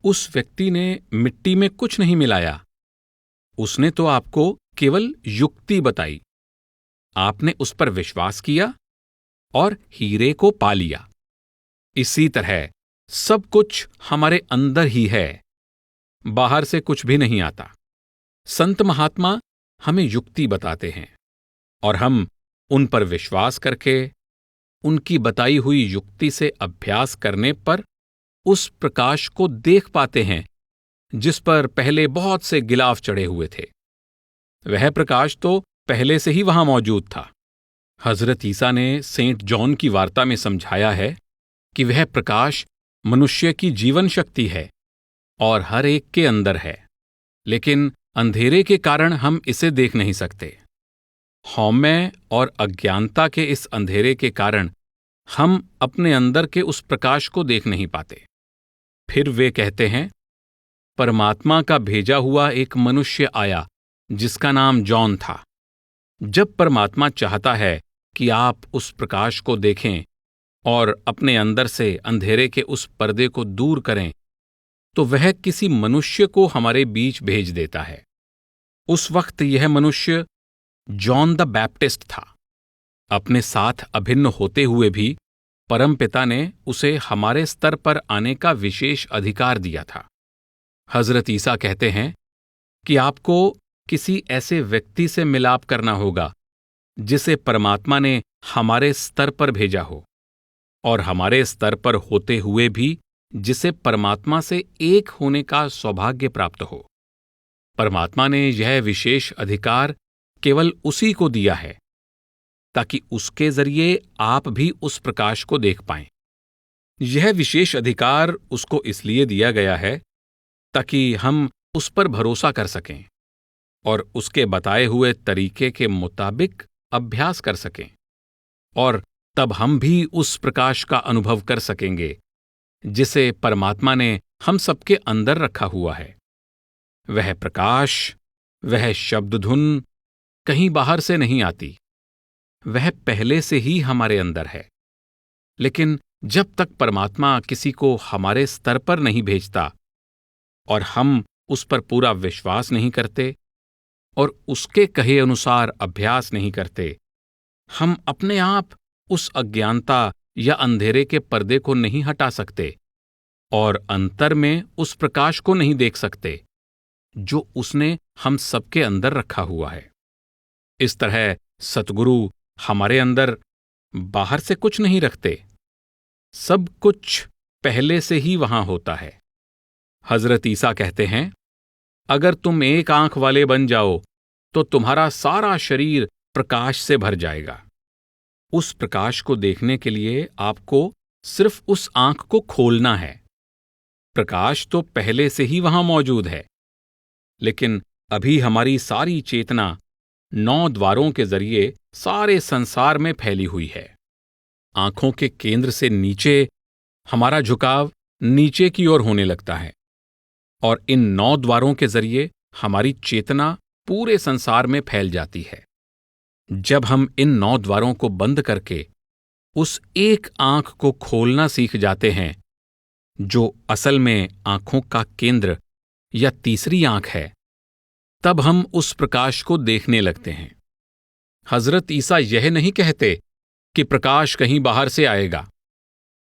उस व्यक्ति ने मिट्टी में कुछ नहीं मिलाया, उसने तो आपको केवल युक्ति बताई। आपने उस पर विश्वास किया और हीरे को पा लिया। इसी तरह सब कुछ हमारे अंदर ही है, बाहर से कुछ भी नहीं आता। संत महात्मा हमें युक्ति बताते हैं और हम उन पर विश्वास करके उनकी बताई हुई युक्ति से अभ्यास करने पर उस प्रकाश को देख पाते हैं जिस पर पहले बहुत से गिलाफ चढ़े हुए थे। वह प्रकाश तो पहले से ही वहां मौजूद था। हजरत ईसा ने सेंट जॉन की वार्ता में समझाया है कि वह प्रकाश मनुष्य की जीवन शक्ति है और हर एक के अंदर है, लेकिन अंधेरे के कारण हम इसे देख नहीं सकते। हौम्य और अज्ञानता के इस अंधेरे के कारण हम अपने अंदर के उस प्रकाश को देख नहीं पाते। फिर वे कहते हैं, परमात्मा का भेजा हुआ एक मनुष्य आया जिसका नाम जॉन था। जब परमात्मा चाहता है कि आप उस प्रकाश को देखें और अपने अंदर से अंधेरे के उस पर्दे को दूर करें, तो वह किसी मनुष्य को हमारे बीच भेज देता है। उस वक्त यह मनुष्य जॉन द बैप्टिस्ट था। अपने साथ अभिन्न होते हुए भी परमपिता ने उसे हमारे स्तर पर आने का विशेष अधिकार दिया था। हजरत ईसा कहते हैं कि आपको किसी ऐसे व्यक्ति से मिलाप करना होगा जिसे परमात्मा ने हमारे स्तर पर भेजा हो, और हमारे स्तर पर होते हुए भी जिसे परमात्मा से एक होने का सौभाग्य प्राप्त हो। परमात्मा ने यह विशेष अधिकार केवल उसी को दिया है ताकि उसके जरिए आप भी उस प्रकाश को देख पाएं। यह विशेष अधिकार उसको इसलिए दिया गया है ताकि हम उस पर भरोसा कर सकें और उसके बताए हुए तरीके के मुताबिक अभ्यास कर सकें, और तब हम भी उस प्रकाश का अनुभव कर सकेंगे जिसे परमात्मा ने हम सबके अंदर रखा हुआ है। वह प्रकाश, वह शब्द धुन कहीं बाहर से नहीं आती, वह पहले से ही हमारे अंदर है। लेकिन जब तक परमात्मा किसी को हमारे स्तर पर नहीं भेजता और हम उस पर पूरा विश्वास नहीं करते और उसके कहे अनुसार अभ्यास नहीं करते, हम अपने आप उस अज्ञानता या अंधेरे के पर्दे को नहीं हटा सकते और अंतर में उस प्रकाश को नहीं देख सकते जो उसने हम सबके अंदर रखा हुआ है। इस तरह सतगुरु हमारे अंदर बाहर से कुछ नहीं रखते, सब कुछ पहले से ही वहां होता है। हजरत ईसा कहते हैं, अगर तुम एक आंख वाले बन जाओ तो तुम्हारा सारा शरीर प्रकाश से भर जाएगा। उस प्रकाश को देखने के लिए आपको सिर्फ उस आंख को खोलना है। प्रकाश तो पहले से ही वहां मौजूद है, लेकिन अभी हमारी सारी चेतना 9 द्वारों के जरिए सारे संसार में फैली हुई है। आंखों के केंद्र से नीचे हमारा झुकाव नीचे की ओर होने लगता है और इन 9 द्वारों के जरिए हमारी चेतना पूरे संसार में फैल जाती है। जब हम इन 9 द्वारों को बंद करके उस एक आंख को खोलना सीख जाते हैं जो असल में आंखों का केंद्र या तीसरी आंख है, तब हम उस प्रकाश को देखने लगते हैं। हजरत ईसा यह नहीं कहते कि प्रकाश कहीं बाहर से आएगा।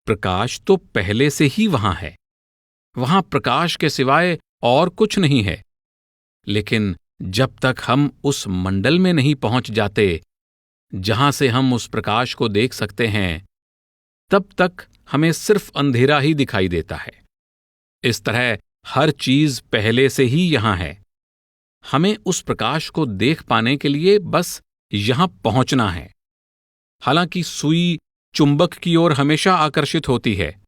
प्रकाश तो पहले से ही वहां है। वहां प्रकाश के सिवाय और कुछ नहीं है। लेकिन जब तक हम उस मंडल में नहीं पहुंच जाते जहां से हम उस प्रकाश को देख सकते हैं, तब तक हमें सिर्फ अंधेरा ही दिखाई देता है। इस तरह हर चीज पहले से ही यहां है। हमें उस प्रकाश को देख पाने के लिए बस यहां पहुंचना है। हालांकि सुई चुंबक की ओर हमेशा आकर्षित होती है,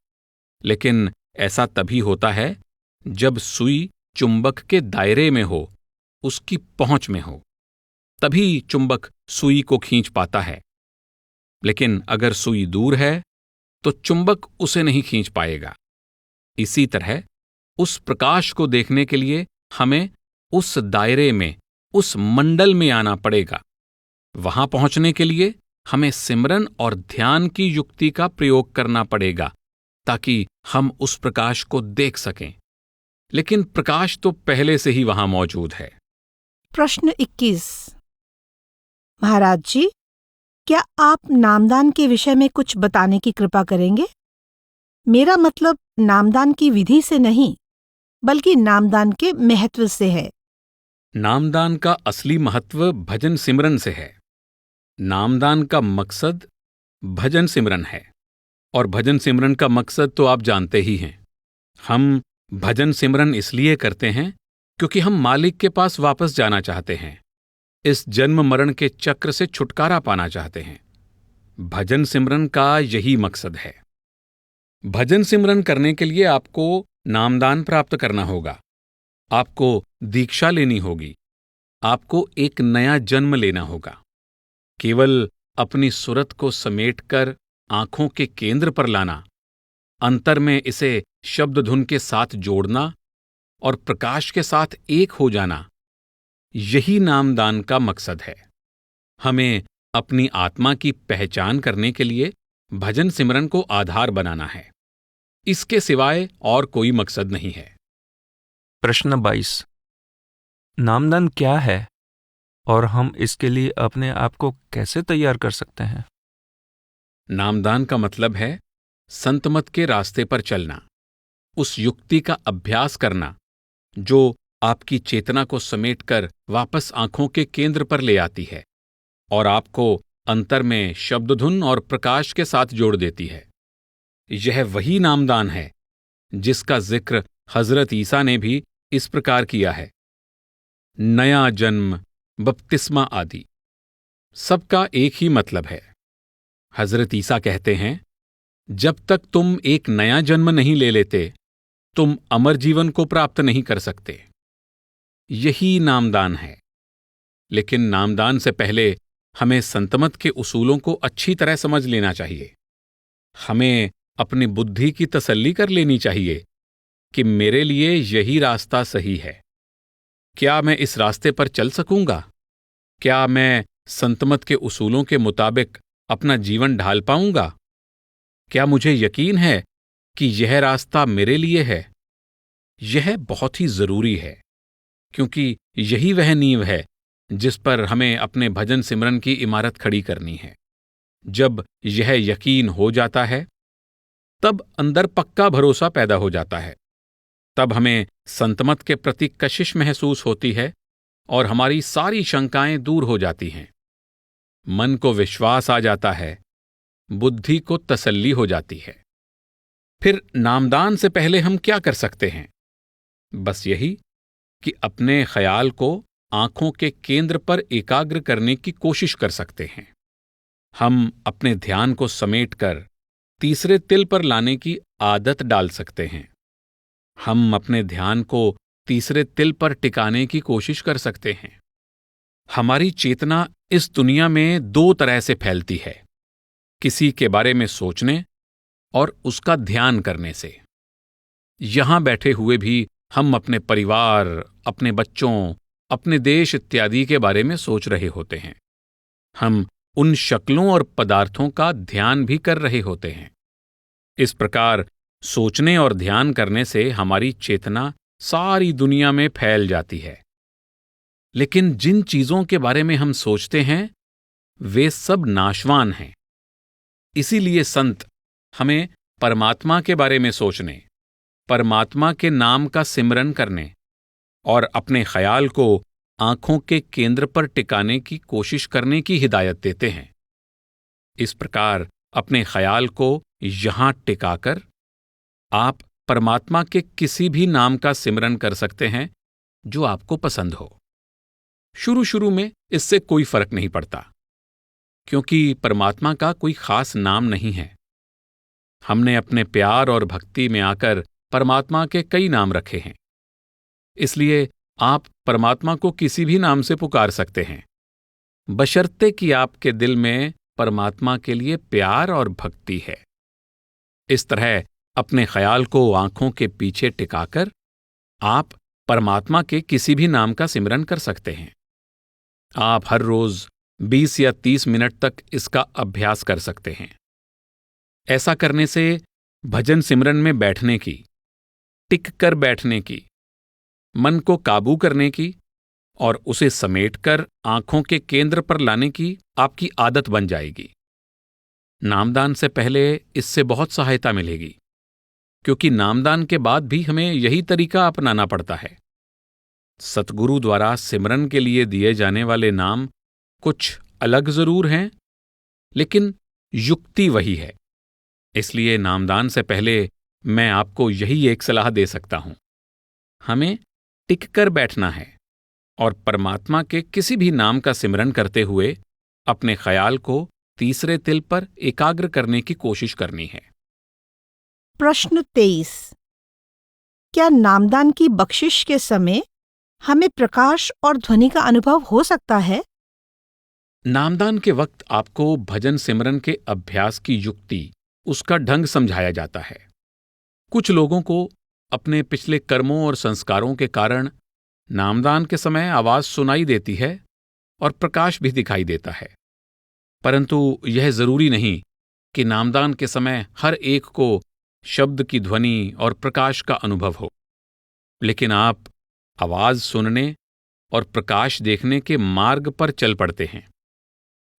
लेकिन ऐसा तभी होता है जब सुई चुंबक के दायरे में हो, उसकी पहुंच में हो। तभी चुंबक सुई को खींच पाता है। लेकिन अगर सुई दूर है तो चुंबक उसे नहीं खींच पाएगा। इसी तरह उस प्रकाश को देखने के लिए हमें उस दायरे में, उस मंडल में आना पड़ेगा। वहां पहुंचने के लिए हमें सिमरन और ध्यान की युक्ति का प्रयोग करना पड़ेगा ताकि हम उस प्रकाश को देख सकें। लेकिन प्रकाश तो पहले से ही वहां मौजूद है। प्रश्न 21। महाराज जी, क्या आप नामदान के विषय में कुछ बताने की कृपा करेंगे? मेरा मतलब नामदान की विधि से नहीं, बल्कि नामदान के महत्व से है। नामदान का असली महत्व भजन सिमरन से है। नामदान का मकसद भजन सिमरन है, और भजन सिमरन का मकसद तो आप जानते ही हैं। हम भजन सिमरन इसलिए करते हैं क्योंकि हम मालिक के पास वापस जाना चाहते हैं, इस जन्म मरण के चक्र से छुटकारा पाना चाहते हैं। भजन सिमरन का यही मकसद है। भजन सिमरन करने के लिए आपको नामदान प्राप्त करना होगा, आपको दीक्षा लेनी होगी, आपको एक नया जन्म लेना होगा। केवल अपनी सुरत को समेटकर आंखों के केंद्र पर लाना, अंतर में इसे शब्द धुन के साथ जोड़ना और प्रकाश के साथ एक हो जाना, यही नामदान का मकसद है। हमें अपनी आत्मा की पहचान करने के लिए भजन सिमरन को आधार बनाना है। इसके सिवाय और कोई मकसद नहीं है। प्रश्न 22। नामदान क्या है और हम इसके लिए अपने आप को कैसे तैयार कर सकते हैं? नामदान का मतलब है संतमत के रास्ते पर चलना, उस युक्ति का अभ्यास करना जो आपकी चेतना को समेटकर वापस आंखों के केंद्र पर ले आती है और आपको अंतर में शब्दधुन और प्रकाश के साथ जोड़ देती है। यह वही नामदान है जिसका जिक्र हजरत ईसा ने भी इस प्रकार किया है। नया जन्म, बपतिस्मा आदि, सबका एक ही मतलब है। हजरत ईसा कहते हैं, जब तक तुम एक नया जन्म नहीं ले लेते, तुम अमर जीवन को प्राप्त नहीं कर सकते। यही नामदान है। लेकिन नामदान से पहले हमें संतमत के उसूलों को अच्छी तरह समझ लेना चाहिए। हमें अपनी बुद्धि की तसल्ली कर लेनी चाहिए कि मेरे लिए यही रास्ता सही है। क्या मैं इस रास्ते पर चल सकूंगा? क्या मैं संतमत के उसूलों के मुताबिक अपना जीवन ढाल पाऊंगा? क्या मुझे यकीन है कि यह रास्ता मेरे लिए है? यह बहुत ही जरूरी है, क्योंकि यही वह नींव है जिस पर हमें अपने भजन सिमरन की इमारत खड़ी करनी है। जब यह यकीन हो जाता है, तब अंदर पक्का भरोसा पैदा हो जाता है। तब हमें संतमत के प्रति कशिश महसूस होती है और हमारी सारी शंकाएं दूर हो जाती हैं। मन को विश्वास आ जाता है, बुद्धि को तसल्ली हो जाती है। फिर नामदान से पहले हम क्या कर सकते हैं? बस यही कि अपने ख्याल को आंखों के केंद्र पर एकाग्र करने की कोशिश कर सकते हैं। हम अपने ध्यान को समेटकर तीसरे तिल पर लाने की आदत डाल सकते हैं। हम अपने ध्यान को तीसरे तिल पर टिकाने की कोशिश कर सकते हैं। हमारी चेतना इस दुनिया में दो तरह से फैलती है, किसी के बारे में सोचने और उसका ध्यान करने से। यहां बैठे हुए भी हम अपने परिवार, अपने बच्चों, अपने देश इत्यादि के बारे में सोच रहे होते हैं। हम उन शक्लों और पदार्थों का ध्यान भी कर रहे होते हैं। इस प्रकार सोचने और ध्यान करने से हमारी चेतना सारी दुनिया में फैल जाती है। लेकिन जिन चीजों के बारे में हम सोचते हैं, वे सब नाशवान हैं। इसीलिए संत हमें परमात्मा के बारे में सोचने, परमात्मा के नाम का सिमरन करने और अपने ख्याल को आंखों के केंद्र पर टिकाने की कोशिश करने की हिदायत देते हैं। इस प्रकार अपने ख्याल को यहां टिकाकर आप परमात्मा के किसी भी नाम का सिमरन कर सकते हैं जो आपको पसंद हो। शुरू शुरू में इससे कोई फर्क नहीं पड़ता, क्योंकि परमात्मा का कोई खास नाम नहीं है। हमने अपने प्यार और भक्ति में आकर परमात्मा के कई नाम रखे हैं, इसलिए आप परमात्मा को किसी भी नाम से पुकार सकते हैं, बशर्ते कि आपके दिल में परमात्मा के लिए प्यार और भक्ति है। इस तरह अपने ख्याल को आंखों के पीछे टिकाकर आप परमात्मा के किसी भी नाम का सिमरन कर सकते हैं। आप हर रोज 20 या 30 मिनट तक इसका अभ्यास कर सकते हैं। ऐसा करने से भजन सिमरन में बैठने की, टिक कर बैठने की, मन को काबू करने की और उसे समेटकर आंखों के केंद्र पर लाने की आपकी आदत बन जाएगी। नामदान से पहले इससे बहुत सहायता मिलेगी, क्योंकि नामदान के बाद भी हमें यही तरीका अपनाना पड़ता है। सतगुरु द्वारा सिमरन के लिए दिए जाने वाले नाम कुछ अलग जरूर हैं, लेकिन युक्ति वही है। इसलिए नामदान से पहले मैं आपको यही एक सलाह दे सकता हूं। हमें टिक कर बैठना है और परमात्मा के किसी भी नाम का सिमरन करते हुए अपने ख्याल को तीसरे तिल पर एकाग्र करने की कोशिश करनी है। प्रश्न 23। क्या नामदान की बख्शिश के समय हमें प्रकाश और ध्वनि का अनुभव हो सकता है? नामदान के वक्त आपको भजन सिमरन के अभ्यास की युक्ति, उसका ढंग समझाया जाता है। कुछ लोगों को अपने पिछले कर्मों और संस्कारों के कारण नामदान के समय आवाज सुनाई देती है और प्रकाश भी दिखाई देता है, परंतु यह जरूरी नहीं कि नामदान के समय हर एक को शब्द की ध्वनि और प्रकाश का अनुभव हो। लेकिन आप आवाज सुनने और प्रकाश देखने के मार्ग पर चल पड़ते हैं।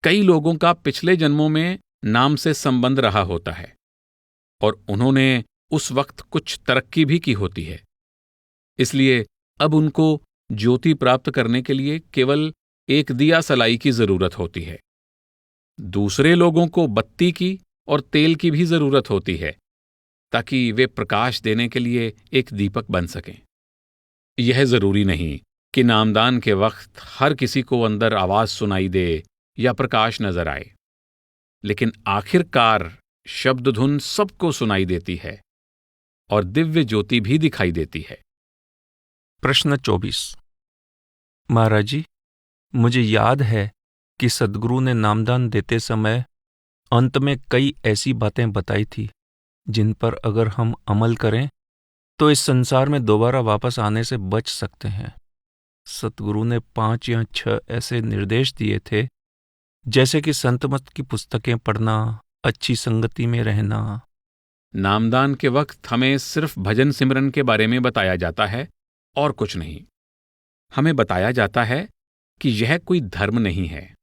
कई लोगों का पिछले जन्मों में नाम से संबंध रहा होता है और उन्होंने उस वक्त कुछ तरक्की भी की होती है, इसलिए अब उनको ज्योति प्राप्त करने के लिए केवल एक दिया सलाई की जरूरत होती है। दूसरे लोगों को बत्ती की और तेल की भी जरूरत होती है, ताकि वे प्रकाश देने के लिए एक दीपक बन सकें। यह जरूरी नहीं कि नामदान के वक्त हर किसी को अंदर आवाज सुनाई दे या प्रकाश नजर आए, लेकिन आखिरकार शब्द धुन सबको सुनाई देती है और दिव्य ज्योति भी दिखाई देती है। प्रश्न 24। महाराज जी, मुझे याद है कि सद्गुरु ने नामदान देते समय अंत में कई ऐसी बातें बताई थी जिन पर अगर हम अमल करें तो इस संसार में दोबारा वापस आने से बच सकते हैं। सतगुरु ने 5 या 6 ऐसे निर्देश दिए थे, जैसे कि संत मत की पुस्तकें पढ़ना, अच्छी संगति में रहना। नामदान के वक्त हमें सिर्फ भजन सिमरन के बारे में बताया जाता है और कुछ नहीं। हमें बताया जाता है कि यह कोई धर्म नहीं है।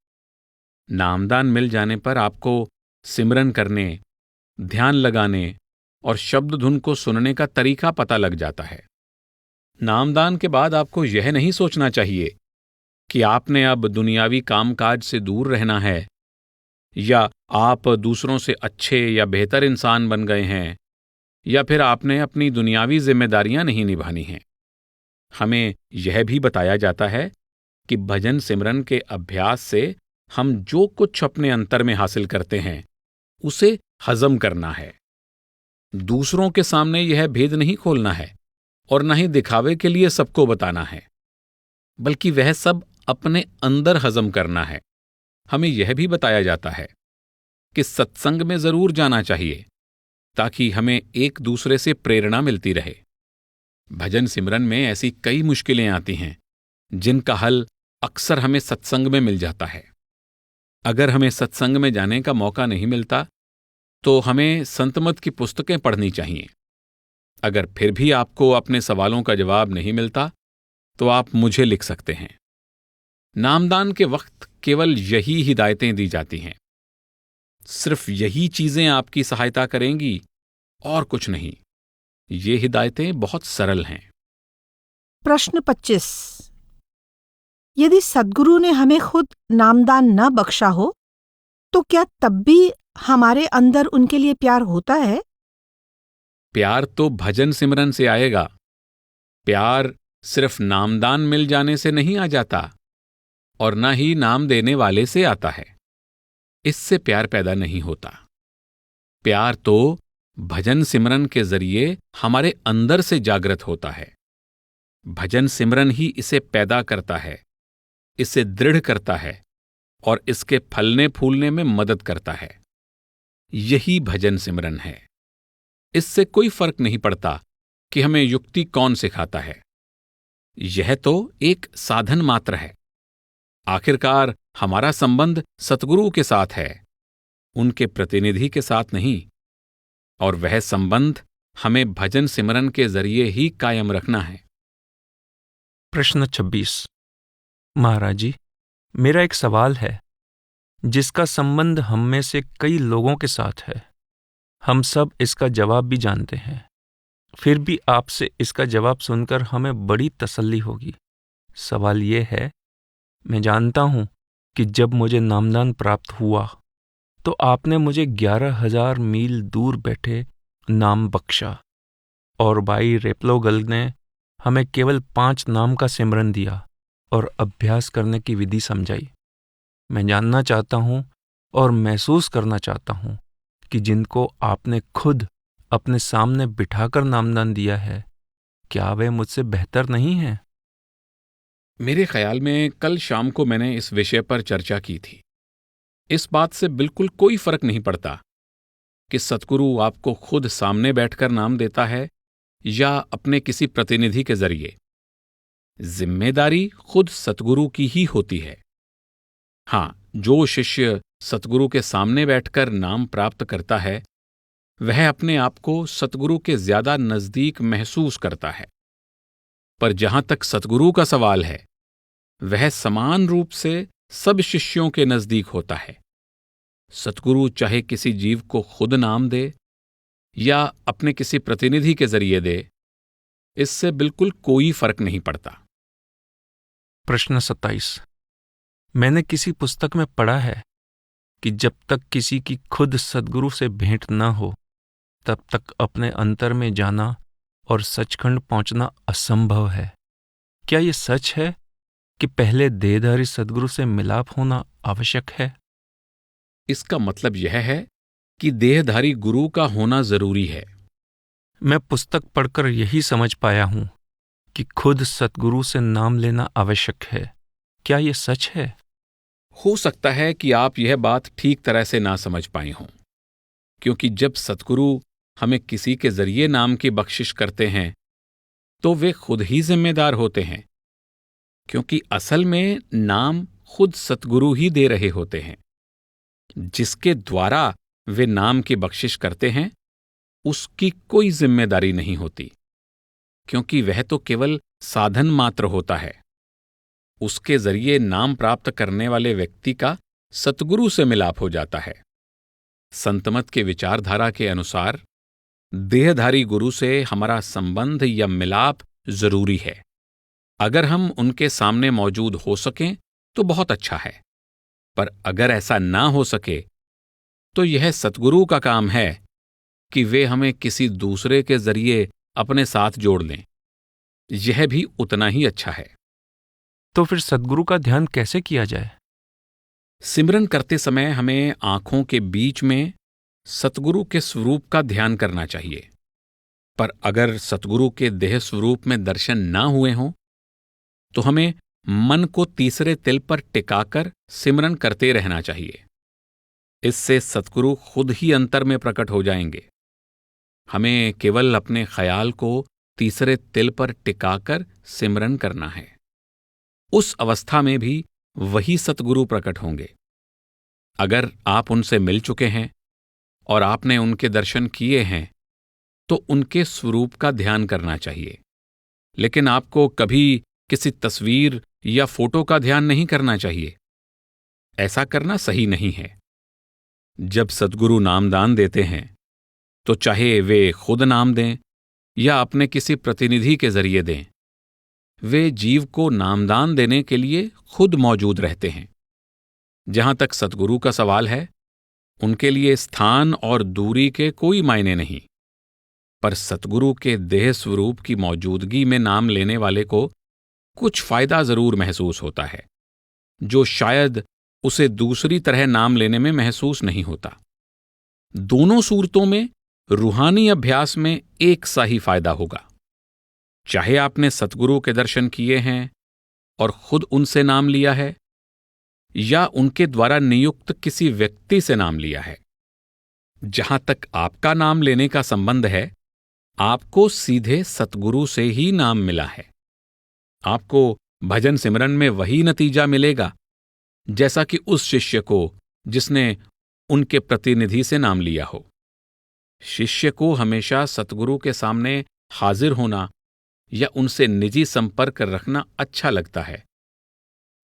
नामदान मिल जाने पर आपको सिमरन करने, ध्यान लगाने और शब्द धुन को सुनने का तरीका पता लग जाता है। नामदान के बाद आपको यह नहीं सोचना चाहिए कि आपने अब दुनियावी कामकाज से दूर रहना है, या आप दूसरों से अच्छे या बेहतर इंसान बन गए हैं, या फिर आपने अपनी दुनियावी जिम्मेदारियां नहीं निभानी हैं। हमें यह भी बताया जाता है कि भजन सिमरन के अभ्यास से हम जो कुछ अपने अंतर में हासिल करते हैं उसे हजम करना है। दूसरों के सामने यह भेद नहीं खोलना है और न ही दिखावे के लिए सबको बताना है, बल्कि वह सब अपने अंदर हजम करना है। हमें यह भी बताया जाता है कि सत्संग में जरूर जाना चाहिए, ताकि हमें एक दूसरे से प्रेरणा मिलती रहे। भजन सिमरन में ऐसी कई मुश्किलें आती हैं जिनका हल अक्सर हमें सत्संग में मिल जाता है। अगर हमें सत्संग में जाने का मौका नहीं मिलता तो हमें संतमत की पुस्तकें पढ़नी चाहिए। अगर फिर भी आपको अपने सवालों का जवाब नहीं मिलता तो आप मुझे लिख सकते हैं। नामदान के वक्त केवल यही हिदायतें दी जाती हैं। सिर्फ यही चीजें आपकी सहायता करेंगी और कुछ नहीं। ये हिदायतें बहुत सरल हैं। प्रश्न 25। यदि सद्गुरु ने हमें खुद नामदान न बख्शा हो तो क्या तब भी हमारे अंदर उनके लिए प्यार होता है? प्यार तो भजन सिमरन से आएगा। प्यार सिर्फ नामदान मिल जाने से नहीं आ जाता और न ही नाम देने वाले से आता है। इससे प्यार पैदा नहीं होता। प्यार तो भजन सिमरन के जरिए हमारे अंदर से जागृत होता है। भजन सिमरन ही इसे पैदा करता है, इसे दृढ़ करता है और इसके फलने फूलने में मदद करता है। यही भजन सिमरन है। इससे कोई फर्क नहीं पड़ता कि हमें युक्ति कौन सिखाता है। यह तो एक साधन मात्र है। आखिरकार हमारा संबंध सतगुरु के साथ है, उनके प्रतिनिधि के साथ नहीं, और वह संबंध हमें भजन सिमरन के जरिए ही कायम रखना है। प्रश्न 26। महाराज जी, मेरा एक सवाल है जिसका संबंध हम में से कई लोगों के साथ है। हम सब इसका जवाब भी जानते हैं, फिर भी आपसे इसका जवाब सुनकर हमें बड़ी तसल्ली होगी। सवाल यह है, मैं जानता हूं कि जब मुझे नामदान प्राप्त हुआ तो आपने मुझे 11,000 मील दूर बैठे नाम बख्शा और भाई रेपलोगल ने हमें केवल 5 नाम का सिमरन दिया और अभ्यास करने की विधि समझाई। मैं जानना चाहता हूं और महसूस करना चाहता हूं कि जिनको आपने खुद अपने सामने बिठाकर नामदान दिया है, क्या वे मुझसे बेहतर नहीं हैं? मेरे ख्याल में कल शाम को मैंने इस विषय पर चर्चा की थी। इस बात से बिल्कुल कोई फर्क नहीं पड़ता कि सतगुरु आपको खुद सामने बैठकर नाम देता है या अपने किसी प्रतिनिधि के जरिए। जिम्मेदारी खुद सतगुरु की ही होती है। हां, जो शिष्य सतगुरु के सामने बैठकर नाम प्राप्त करता है वह अपने आप को सतगुरु के ज्यादा नजदीक महसूस करता है। पर जहां तक सतगुरु का सवाल है, वह समान रूप से सब शिष्यों के नजदीक होता है। सतगुरु चाहे किसी जीव को खुद नाम दे या अपने किसी प्रतिनिधि के जरिए दे, इससे बिल्कुल कोई फर्क नहीं पड़ता। प्रश्न 27। मैंने किसी पुस्तक में पढ़ा है कि जब तक किसी की खुद सद्गुरु से भेंट न हो तब तक अपने अंतर में जाना और सचखंड पहुंचना असंभव है। क्या यह सच है कि पहले देहधारी सद्गुरु से मिलाप होना आवश्यक है? इसका मतलब यह है कि देहधारी गुरु का होना जरूरी है। मैं पुस्तक पढ़कर यही समझ पाया हूं कि खुद सद्गुरु से नाम लेना आवश्यक है। क्या यह सच है? हो सकता है कि आप यह बात ठीक तरह से ना समझ पाए हों, क्योंकि जब सतगुरु हमें किसी के जरिए नाम की बख्शिश करते हैं तो वे खुद ही जिम्मेदार होते हैं, क्योंकि असल में नाम खुद सतगुरु ही दे रहे होते हैं। जिसके द्वारा वे नाम की बख्शिश करते हैं उसकी कोई जिम्मेदारी नहीं होती, क्योंकि वह तो केवल साधन मात्र होता है। उसके जरिए नाम प्राप्त करने वाले व्यक्ति का सतगुरु से मिलाप हो जाता है। संतमत के विचारधारा के अनुसार देहधारी गुरु से हमारा संबंध या मिलाप जरूरी है। अगर हम उनके सामने मौजूद हो सकें तो बहुत अच्छा है, पर अगर ऐसा ना हो सके तो यह सतगुरु का काम है कि वे हमें किसी दूसरे के जरिए अपने साथ जोड़ लें। यह भी उतना ही अच्छा है। तो फिर सद्गुरु का ध्यान कैसे किया जाए? सिमरन करते समय हमें आंखों के बीच में सतगुरु के स्वरूप का ध्यान करना चाहिए। पर अगर सतगुरु के देह स्वरूप में दर्शन ना हुए हों तो हमें मन को तीसरे तिल पर टिकाकर सिमरन करते रहना चाहिए। इससे सतगुरु खुद ही अंतर में प्रकट हो जाएंगे। हमें केवल अपने ख्याल को तीसरे तिल पर टिकाकर सिमरन करना है। उस अवस्था में भी वही सतगुरु प्रकट होंगे। अगर आप उनसे मिल चुके हैं और आपने उनके दर्शन किए हैं तो उनके स्वरूप का ध्यान करना चाहिए, लेकिन आपको कभी किसी तस्वीर या फोटो का ध्यान नहीं करना चाहिए। ऐसा करना सही नहीं है। जब सद्गुरु नामदान देते हैं तो चाहे वे खुद नाम दें या अपने किसी प्रतिनिधि के जरिए दें, वे जीव को नामदान देने के लिए खुद मौजूद रहते हैं। जहां तक सद्गुरु का सवाल है, उनके लिए स्थान और दूरी के कोई मायने नहीं, पर सतगुरु के देह स्वरूप की मौजूदगी में नाम लेने वाले को कुछ फायदा जरूर महसूस होता है, जो शायद उसे दूसरी तरह नाम लेने में महसूस नहीं होता। दोनों सूरतों में रूहानी अभ्यास में एक सा ही फायदा होगा। चाहे आपने सतगुरु के दर्शन किए हैं और खुद उनसे नाम लिया है, या उनके द्वारा नियुक्त किसी व्यक्ति से नाम लिया है। जहां तक आपका नाम लेने का संबंध है, आपको सीधे सतगुरु से ही नाम मिला है। आपको भजन सिमरन में वही नतीजा मिलेगा जैसा कि उस शिष्य को जिसने उनके प्रतिनिधि से नाम लिया हो। शिष्य को हमेशा सतगुरु के सामने हाजिर होना या उनसे निजी संपर्क रखना अच्छा लगता है,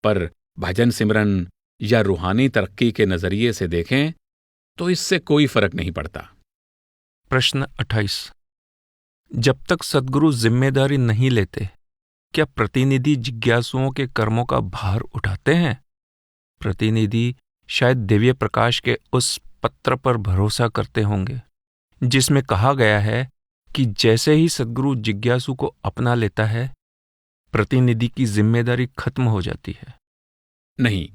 पर भजन सिमरन या रूहानी तरक्की के नजरिए से देखें तो इससे कोई फर्क नहीं पड़ता। प्रश्न 28। जब तक सद्गुरु जिम्मेदारी नहीं लेते, क्या प्रतिनिधि जिज्ञासुओं के कर्मों का भार उठाते हैं? प्रतिनिधि शायद दिव्य प्रकाश के उस पत्र पर भरोसा करते होंगे जिसमें कहा गया है कि जैसे ही सद्गुरु जिज्ञासु को अपना लेता है, प्रतिनिधि की जिम्मेदारी खत्म हो जाती है। नहीं,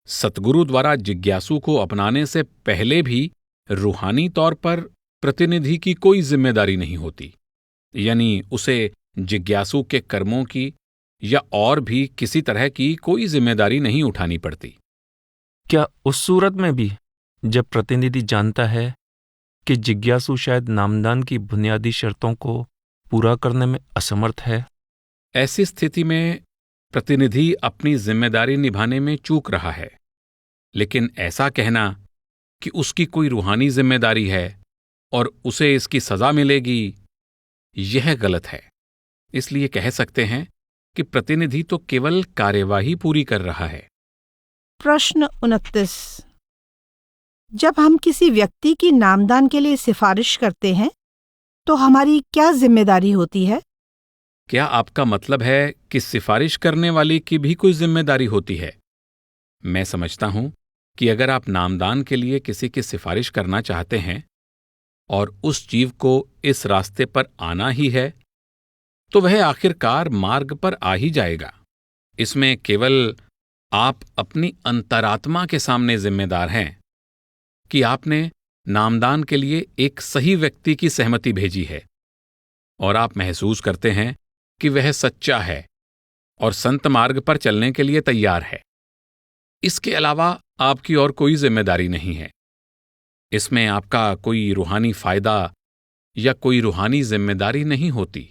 सतगुरु द्वारा जिज्ञासु को अपनाने से पहले भी रूहानी तौर पर प्रतिनिधि की कोई जिम्मेदारी नहीं होती, यानी उसे जिज्ञासु के कर्मों की या और भी किसी तरह की कोई जिम्मेदारी नहीं उठानी पड़ती। क्या उस सूरत में भी जब प्रतिनिधि जानता है कि जिज्ञासु शायद नामदान की बुनियादी शर्तों को पूरा करने में असमर्थ है? ऐसी स्थिति में प्रतिनिधि अपनी जिम्मेदारी निभाने में चूक रहा है, लेकिन ऐसा कहना कि उसकी कोई रूहानी जिम्मेदारी है और उसे इसकी सजा मिलेगी, यह गलत है। इसलिए कह सकते हैं कि प्रतिनिधि तो केवल कार्यवाही पूरी कर रहा है। प्रश्न 29। जब हम किसी व्यक्ति की नामदान के लिए सिफारिश करते हैं तो हमारी क्या जिम्मेदारी होती है? क्या आपका मतलब है कि सिफारिश करने वाले की भी कोई जिम्मेदारी होती है? मैं समझता हूं कि अगर आप नामदान के लिए किसी की सिफारिश करना चाहते हैं और उस जीव को इस रास्ते पर आना ही है, तो वह आखिरकार मार्ग पर आ ही जाएगा। इसमें केवल आप अपनी अंतरात्मा के सामने जिम्मेदार हैं कि आपने नामदान के लिए एक सही व्यक्ति की सहमति भेजी है और आप महसूस करते हैं कि वह सच्चा है और संत मार्ग पर चलने के लिए तैयार है। इसके अलावा आपकी और कोई जिम्मेदारी नहीं है। इसमें आपका कोई रूहानी फायदा या कोई रूहानी जिम्मेदारी नहीं होती।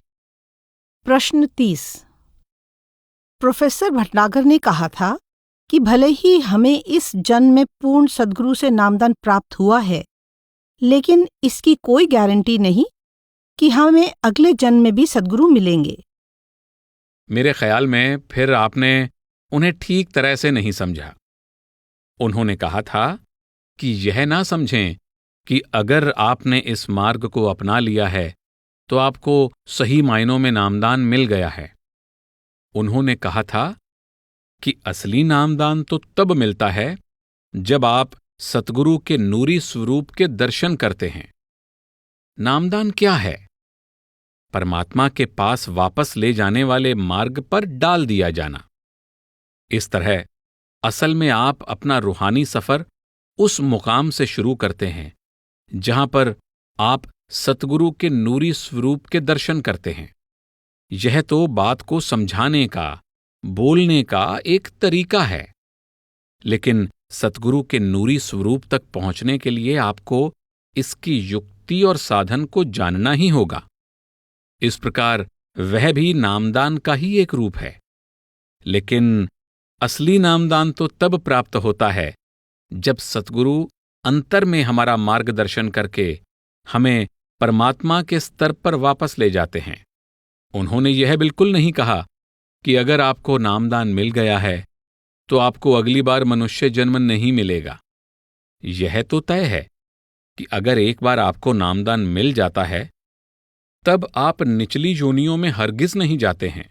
प्रश्न 30। प्रोफेसर भटनागर ने कहा था कि भले ही हमें इस जन्म में पूर्ण सद्गुरु से नामदान प्राप्त हुआ है, लेकिन इसकी कोई गारंटी नहीं कि हमें अगले जन्म में भी सद्गुरु मिलेंगे। मेरे ख्याल में फिर आपने उन्हें ठीक तरह से नहीं समझा। उन्होंने कहा था कि यह ना समझें कि अगर आपने इस मार्ग को अपना लिया है तो आपको सही मायनों में नामदान मिल गया है। उन्होंने कहा था कि असली नामदान तो तब मिलता है जब आप सतगुरु के नूरी स्वरूप के दर्शन करते हैं। नामदान क्या है? परमात्मा के पास वापस ले जाने वाले मार्ग पर डाल दिया जाना। इस तरह असल में आप अपना रूहानी सफर उस मुकाम से शुरू करते हैं जहां पर आप सतगुरु के नूरी स्वरूप के दर्शन करते हैं। यह तो बात को समझाने का, बोलने का एक तरीका है, लेकिन सतगुरु के नूरी स्वरूप तक पहुंचने के लिए आपको इसकी युक्ति और साधन को जानना ही होगा। इस प्रकार वह भी नामदान का ही एक रूप है, लेकिन असली नामदान तो तब प्राप्त होता है जब सतगुरु अंतर में हमारा मार्गदर्शन करके हमें परमात्मा के स्तर पर वापस ले जाते हैं। उन्होंने यह बिल्कुल नहीं कहा कि अगर आपको नामदान मिल गया है तो आपको अगली बार मनुष्य जन्म नहीं मिलेगा। यह तो तय है कि अगर एक बार आपको नामदान मिल जाता है तब आप निचली योनियों में हरगिज नहीं जाते हैं।